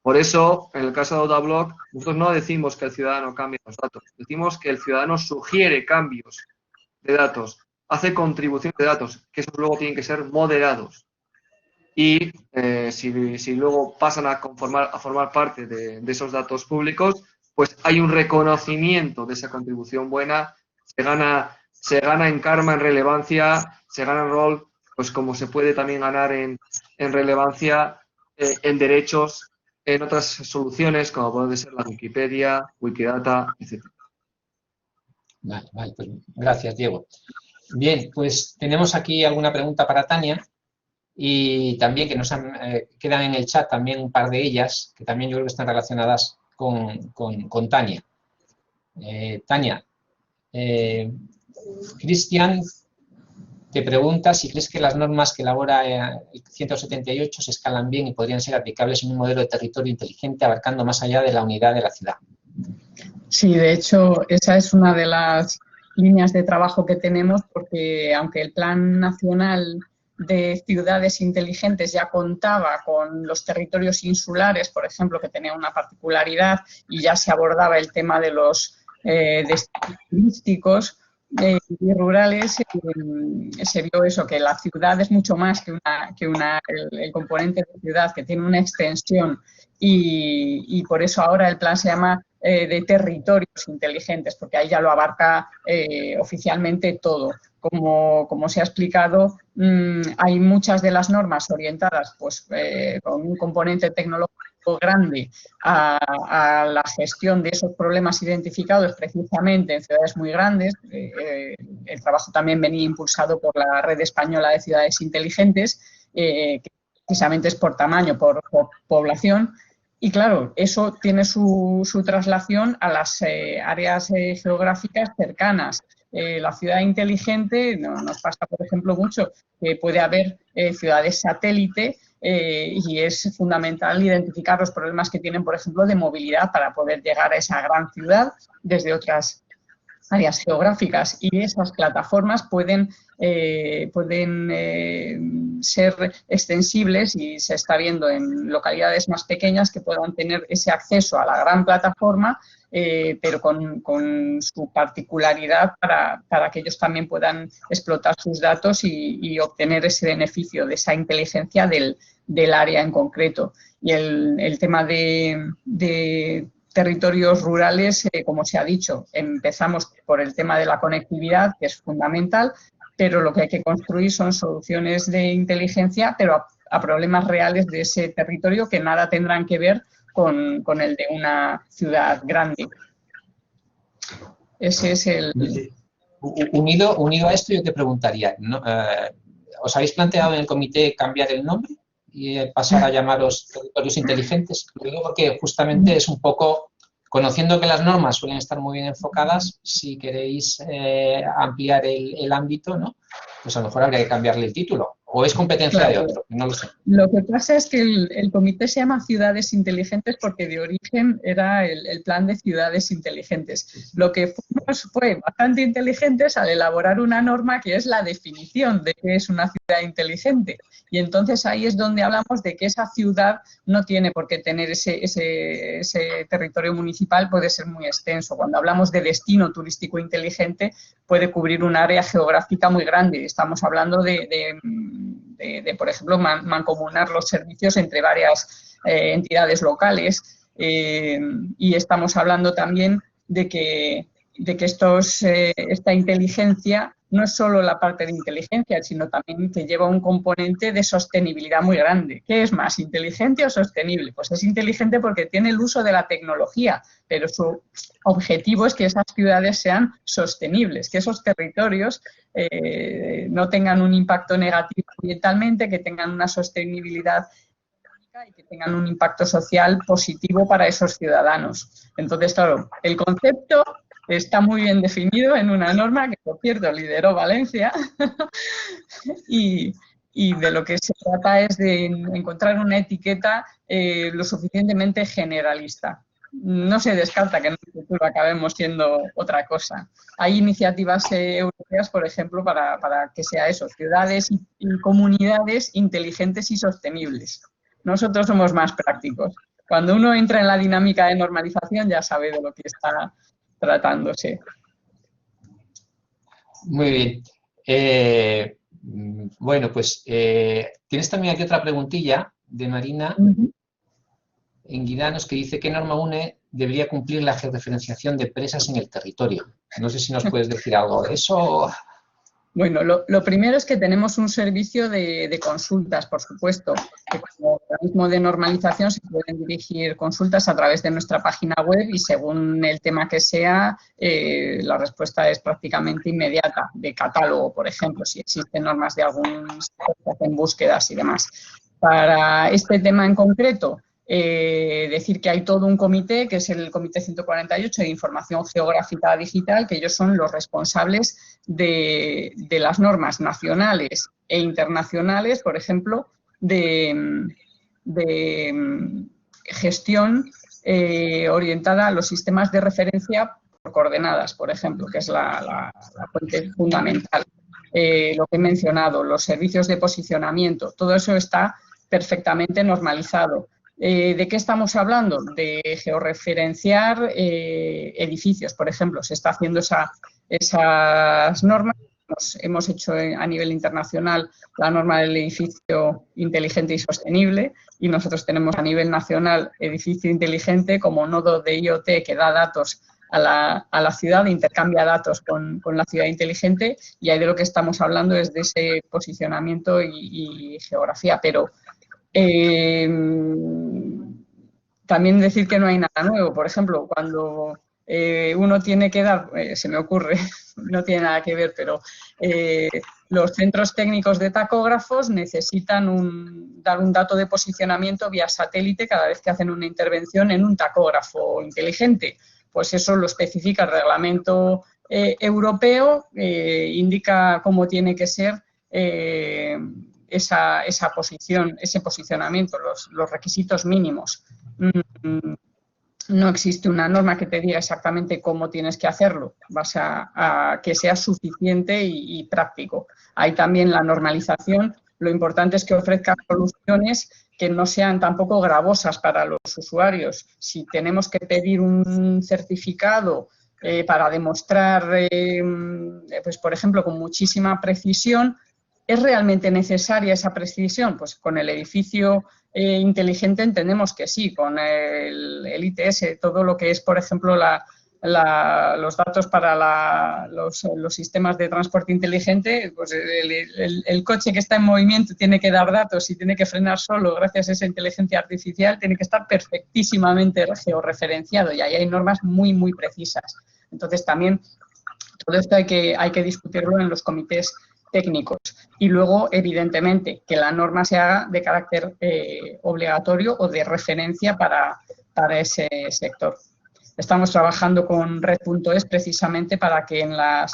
Por eso, en el caso de Autablock, nosotros no decimos que el ciudadano cambie los datos, decimos que el ciudadano sugiere cambios de datos, hace contribución de datos, que esos luego tienen que ser moderados. Y si luego pasan a formar parte de esos datos públicos, pues hay un reconocimiento de esa contribución buena, se gana en karma, en relevancia, se gana en rol, pues como se puede también ganar en relevancia, en derechos, en otras soluciones, como puede ser la Wikipedia, Wikidata, etc. Vale, pues gracias, Diego. Bien, pues tenemos aquí alguna pregunta para Tania y también que nos quedan en el chat también un par de ellas, que también yo creo que están relacionadas con Tania. Tania, Cristian te pregunta si crees que las normas que elabora el 178 se escalan bien y podrían ser aplicables en un modelo de territorio inteligente abarcando más allá de la unidad de la ciudad. Sí, de hecho, esa es una de las líneas de trabajo que tenemos, porque aunque el Plan Nacional de Ciudades Inteligentes ya contaba con los territorios insulares, por ejemplo, que tenía una particularidad y ya se abordaba el tema de los destinos turísticos y rurales, se vio eso, que la ciudad es mucho más que el componente de ciudad, que tiene una extensión y por eso ahora el plan se llama de territorios inteligentes, porque ahí ya lo abarca oficialmente todo. Como se ha explicado, hay muchas de las normas orientadas pues, con un componente tecnológico grande a la gestión de esos problemas identificados precisamente en ciudades muy grandes. El trabajo también venía impulsado por la Red Española de Ciudades Inteligentes, que precisamente es por tamaño, por población. Y claro, eso tiene su traslación a las áreas geográficas cercanas. La ciudad inteligente nos pasa, por ejemplo, mucho que puede haber ciudades satélite y es fundamental identificar los problemas que tienen, por ejemplo, de movilidad para poder llegar a esa gran ciudad desde otras áreas geográficas, y esas plataformas pueden ser extensibles, y se está viendo en localidades más pequeñas que puedan tener ese acceso a la gran plataforma, pero con su particularidad para que ellos también puedan explotar sus datos y obtener ese beneficio de esa inteligencia del área en concreto. Y el tema de territorios rurales, como se ha dicho, empezamos por el tema de la conectividad, que es fundamental, pero lo que hay que construir son soluciones de inteligencia, pero a problemas reales de ese territorio que nada tendrán que ver con el de una ciudad grande. Ese es el... Unido a esto, yo te preguntaría, ¿no? ¿Os habéis planteado en el comité cambiar el nombre y pasar a llamaros territorios inteligentes? Lo digo porque justamente es un poco, conociendo que las normas suelen estar muy bien enfocadas, si queréis ampliar el ámbito, ¿no? Pues a lo mejor habría que cambiarle el título. ¿O es competencia de otro? No lo sé. Lo que pasa es que el comité se llama Ciudades Inteligentes porque de origen era el plan de ciudades inteligentes. Lo que fue bastante inteligentes al elaborar una norma que es la definición de qué es una ciudad inteligente. Y entonces ahí es donde hablamos de que esa ciudad no tiene por qué tener ese territorio municipal, puede ser muy extenso. Cuando hablamos de destino turístico inteligente, puede cubrir un área geográfica muy grande. Estamos hablando de por ejemplo, mancomunar los servicios entre varias entidades locales. Y estamos hablando también de que esta inteligencia no es solo la parte de inteligencia, sino también que lleva un componente de sostenibilidad muy grande. ¿Qué es más, inteligente o sostenible? Pues es inteligente porque tiene el uso de la tecnología, pero su objetivo es que esas ciudades sean sostenibles, que esos territorios no tengan un impacto negativo ambientalmente, que tengan una sostenibilidad y que tengan un impacto social positivo para esos ciudadanos. Entonces, claro, el concepto está muy bien definido en una norma que, por cierto, lideró Valencia y de lo que se trata es de encontrar una etiqueta lo suficientemente generalista. No se descarta que en el futuro acabemos siendo otra cosa. Hay iniciativas europeas, por ejemplo, para que sea eso, ciudades y comunidades inteligentes y sostenibles. Nosotros somos más prácticos. Cuando uno entra en la dinámica de normalización ya sabe de lo que está tratándose. Muy bien. Bueno, pues tienes también aquí otra preguntilla de Marina Enguidanos que dice ¿qué norma UNE debería cumplir la georreferenciación de presas en el territorio? No sé si nos puedes decir algo de eso. Bueno, lo primero es que tenemos un servicio de consultas, por supuesto, que como organismo de normalización se pueden dirigir consultas a través de nuestra página web y según el tema que sea, la respuesta es prácticamente inmediata, de catálogo, por ejemplo, si existen normas de algún sector que hacen búsquedas y demás. Para este tema en concreto, decir que hay todo un comité, que es el Comité 148 de Información Geográfica Digital, que ellos son los responsables de las normas nacionales e internacionales, por ejemplo, de gestión orientada a los sistemas de referencia por coordenadas, por ejemplo, que es la fuente fundamental. Lo que he mencionado, los servicios de posicionamiento, todo eso está perfectamente normalizado. ¿De qué estamos hablando? De georreferenciar edificios, por ejemplo. Se está haciendo esas normas. Hemos hecho a nivel internacional la norma del edificio inteligente y sostenible y nosotros tenemos a nivel nacional edificio inteligente como nodo de IoT que da datos a la ciudad, intercambia datos con la ciudad inteligente y ahí de lo que estamos hablando es de ese posicionamiento y geografía, pero también decir que no hay nada nuevo. Por ejemplo, cuando uno tiene que dar, se me ocurre, no tiene nada que ver, pero los centros técnicos de tacógrafos necesitan dar un dato de posicionamiento vía satélite cada vez que hacen una intervención en un tacógrafo inteligente. Pues eso lo especifica el reglamento europeo, indica cómo tiene que ser esa posición, ese posicionamiento, los requisitos mínimos. No existe una norma que te diga exactamente cómo tienes que hacerlo, vas a que sea suficiente y práctico. Hay también la normalización, lo importante es que ofrezca soluciones que no sean tampoco gravosas para los usuarios. Si tenemos que pedir un certificado para demostrar, pues por ejemplo, con muchísima precisión, ¿es realmente necesaria esa precisión? Pues con el edificio inteligente entendemos que sí, con el ITS, todo lo que es, por ejemplo, los datos para los sistemas de transporte inteligente, pues el coche que está en movimiento tiene que dar datos y tiene que frenar solo gracias a esa inteligencia artificial, tiene que estar perfectísimamente georreferenciado y ahí hay normas muy, muy precisas. Entonces, también todo esto hay que discutirlo en los comités técnicos y luego, evidentemente, que la norma se haga de carácter obligatorio o de referencia para ese sector. Estamos trabajando con Red.es precisamente para que en las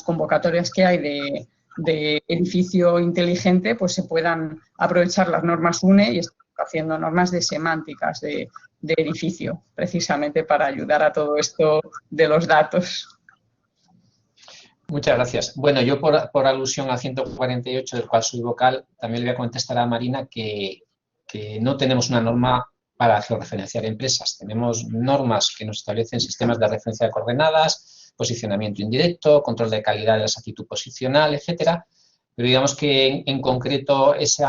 convocatorias que hay de edificio inteligente pues se puedan aprovechar las normas UNE y estamos haciendo normas de semánticas de edificio, precisamente para ayudar a todo esto de los datos. Muchas gracias. Bueno, yo por alusión al 148, del cual soy vocal, también le voy a contestar a Marina que no tenemos una norma para georreferenciar empresas. Tenemos normas que nos establecen sistemas de referencia de coordenadas, posicionamiento indirecto, control de calidad de la exactitud posicional, etcétera, pero digamos que en concreto esto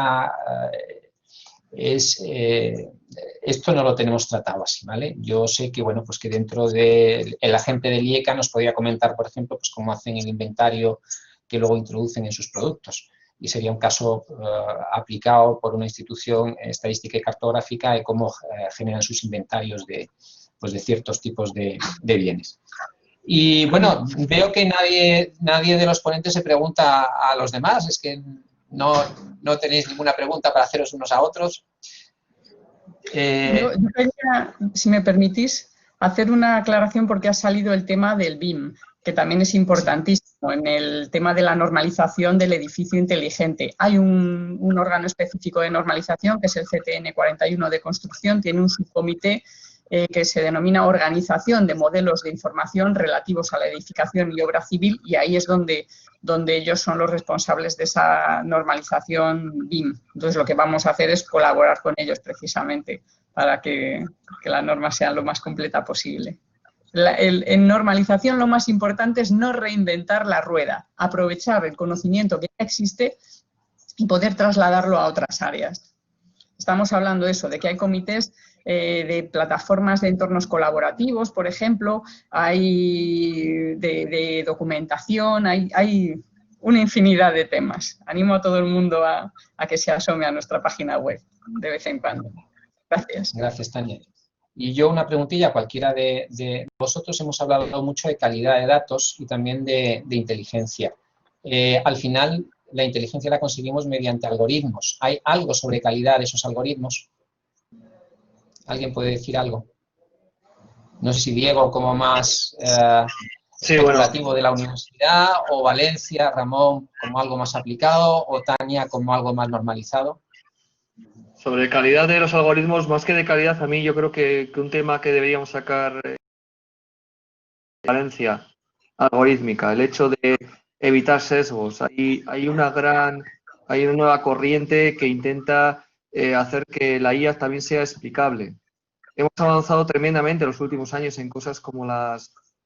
no lo tenemos tratado así, ¿vale? Yo sé que, bueno, pues que dentro del agente del IECA nos podría comentar, por ejemplo, pues cómo hacen el inventario que luego introducen en sus productos. Y sería un caso aplicado por una institución estadística y cartográfica de cómo generan sus inventarios de ciertos tipos de bienes. Y bueno, veo que nadie de los ponentes se pregunta a los demás, es que no tenéis ninguna pregunta para haceros unos a otros. Yo quería, si me permitís, hacer una aclaración porque ha salido el tema del BIM, que también es importantísimo en el tema de la normalización del edificio inteligente. Hay un órgano específico de normalización, que es el CTN 41 de construcción, tiene un subcomité que se denomina Organización de Modelos de Información relativos a la edificación y obra civil, y ahí es donde ellos son los responsables de esa normalización BIM. Entonces, lo que vamos a hacer es colaborar con ellos precisamente para que la norma sea lo más completa posible. En normalización lo más importante es no reinventar la rueda, aprovechar el conocimiento que ya existe y poder trasladarlo a otras áreas. Estamos hablando de eso, de que hay comités de plataformas de entornos colaborativos, por ejemplo, hay de documentación, hay una infinidad de temas. Animo a todo el mundo a que se asome a nuestra página web de vez en cuando. Gracias. Gracias, Tania. Y yo una preguntilla, cualquiera de vosotros hemos hablado mucho de calidad de datos y también de inteligencia. Al final, la inteligencia la conseguimos mediante algoritmos. ¿Hay algo sobre calidad de esos algoritmos? ¿Alguien puede decir algo? No sé si Diego como más especulativo de la universidad, o Valencia, Ramón como algo más aplicado, o Tania como algo más normalizado. Sobre calidad de los algoritmos, más que de calidad, a mí yo creo que un tema que deberíamos sacar es la valencia algorítmica, el hecho de evitar sesgos. Hay una nueva corriente que intenta hacer que la IA también sea explicable. Hemos avanzado tremendamente en los últimos años en cosas como lo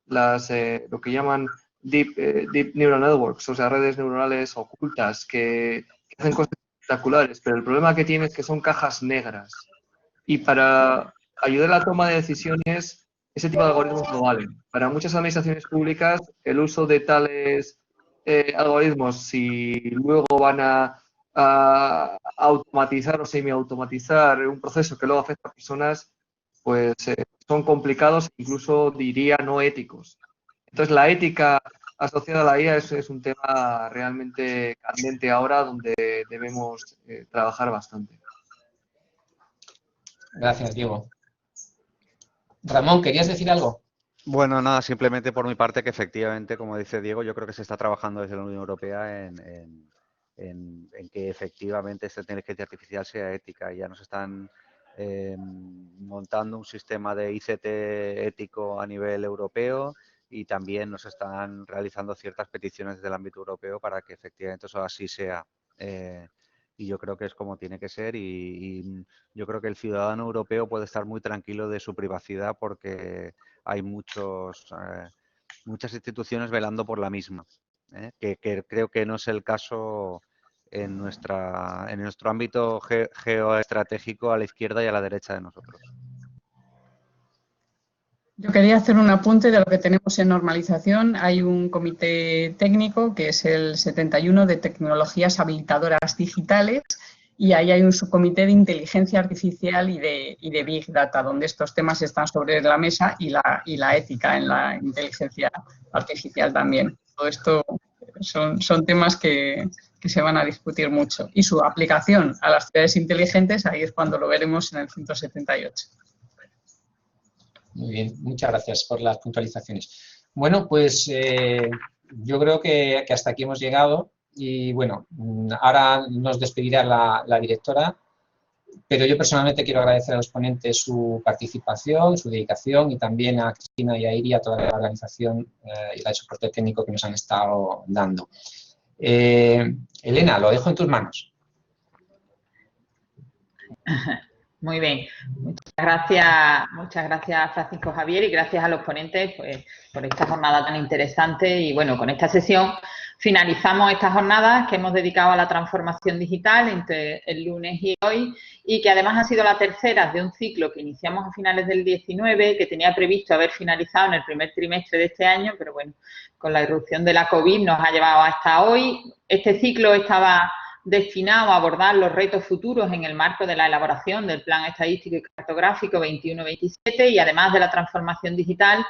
que llaman deep neural networks, o sea, redes neuronales ocultas que hacen cosas espectaculares, pero el problema que tiene es que son cajas negras. Y para ayudar a la toma de decisiones, ese tipo de algoritmos no valen. Para muchas administraciones públicas, el uso de tales algoritmos, si luego van a automatizar o semiautomatizar un proceso que luego afecta a personas, pues son complicados, incluso diría no éticos. Entonces, la ética asociada a la IA es un tema realmente candente ahora, donde debemos trabajar bastante. Gracias, Diego. Ramón, ¿querías decir algo? Bueno, nada, simplemente por mi parte que efectivamente, como dice Diego, yo creo que se está trabajando desde la Unión Europea en que efectivamente esta inteligencia artificial sea ética. Ya nos están montando un sistema de ICT ético a nivel europeo y también nos están realizando ciertas peticiones del ámbito europeo para que efectivamente eso así sea. Y yo creo que es como tiene que ser y yo creo que el ciudadano europeo puede estar muy tranquilo de su privacidad porque hay muchas instituciones velando por la misma, que creo que no es el caso en nuestro ámbito geoestratégico a la izquierda y a la derecha de nosotros. Yo quería hacer un apunte de lo que tenemos en normalización. Hay un comité técnico que es el 71 de tecnologías habilitadoras digitales y ahí hay un subcomité de inteligencia artificial y de Big Data, donde estos temas están sobre la mesa y la ética en la inteligencia artificial también. Todo esto son temas que se van a discutir mucho. Y su aplicación a las ciudades inteligentes, ahí es cuando lo veremos en el 178. Muy bien, muchas gracias por las puntualizaciones. Bueno, pues yo creo que hasta aquí hemos llegado y bueno, ahora nos despedirá la directora, pero yo personalmente quiero agradecer a los ponentes su participación, su dedicación y también a Cristina y a Iri, a toda la organización y el soporte técnico que nos han estado dando. Elena, lo dejo en tus manos. Muy bien. Muchas gracias Francisco Javier y gracias a los ponentes pues, por esta jornada tan interesante. Y bueno, con esta sesión finalizamos estas jornadas que hemos dedicado a la transformación digital entre el lunes y hoy y que además ha sido la tercera de un ciclo que iniciamos a finales del 19, que tenía previsto haber finalizado en el primer trimestre de este año, pero bueno, con la irrupción de la COVID nos ha llevado hasta hoy. Este ciclo estaba destinado a abordar los retos futuros en el marco de la elaboración del Plan Estadístico y Cartográfico 21-27 y además de la transformación digital,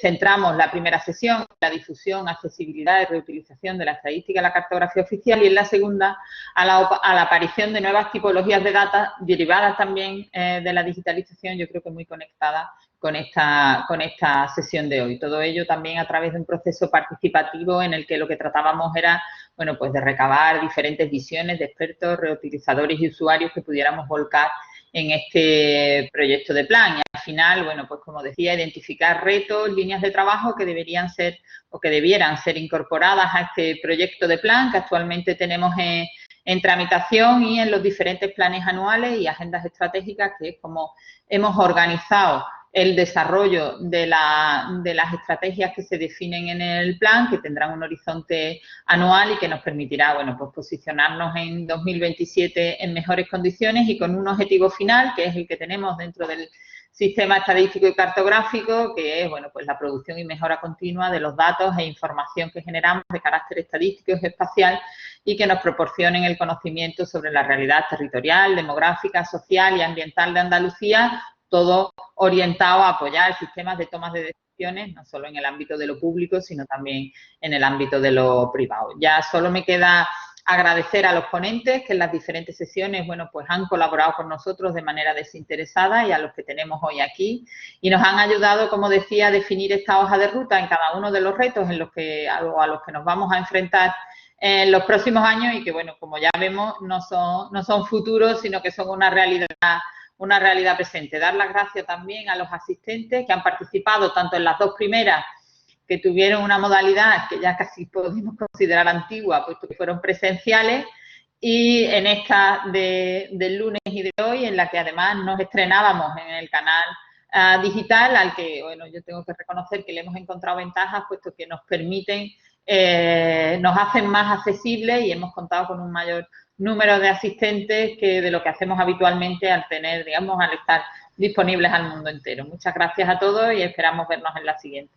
centramos la primera sesión en la difusión, accesibilidad y reutilización de la estadística y la cartografía oficial y en la segunda a la aparición de nuevas tipologías de datos derivadas también de la digitalización, yo creo que muy conectada con esta sesión de hoy. Todo ello también a través de un proceso participativo en el que lo que tratábamos era, bueno, pues de recabar diferentes visiones de expertos, reutilizadores y usuarios que pudiéramos volcar en este proyecto de plan. Y al final, bueno, pues como decía, identificar retos, líneas de trabajo que deberían ser o que debieran ser incorporadas a este proyecto de plan que actualmente tenemos en tramitación y en los diferentes planes anuales y agendas estratégicas, que es como hemos organizado el desarrollo de las estrategias que se definen en el plan, que tendrán un horizonte anual y que nos permitirá, bueno, pues posicionarnos en 2027 en mejores condiciones y con un objetivo final, que es el que tenemos dentro del sistema estadístico y cartográfico, que es, bueno, pues la producción y mejora continua de los datos e información que generamos de carácter estadístico y espacial y que nos proporcionen el conocimiento sobre la realidad territorial, demográfica, social y ambiental de Andalucía, todo orientado a apoyar sistemas de tomas de decisiones, no solo en el ámbito de lo público, sino también en el ámbito de lo privado. Ya solo me queda agradecer a los ponentes que en las diferentes sesiones, bueno, pues han colaborado con nosotros de manera desinteresada y a los que tenemos hoy aquí y nos han ayudado, como decía, a definir esta hoja de ruta en cada uno de los retos en los que, a los que nos vamos a enfrentar en los próximos años y que, bueno, como ya vemos, no son futuros, sino que son una realidad presente. Dar las gracias también a los asistentes que han participado tanto en las dos primeras, que tuvieron una modalidad que ya casi podemos considerar antigua, puesto que fueron presenciales, y en esta del lunes y de hoy, en la que además nos estrenábamos en el canal digital, al que, bueno, yo tengo que reconocer que le hemos encontrado ventajas, puesto que nos permiten, nos hacen más accesibles y hemos contado con un mayor número de asistentes que de lo que hacemos habitualmente al tener, digamos, al estar disponibles al mundo entero. Muchas gracias a todos y esperamos vernos en la siguiente.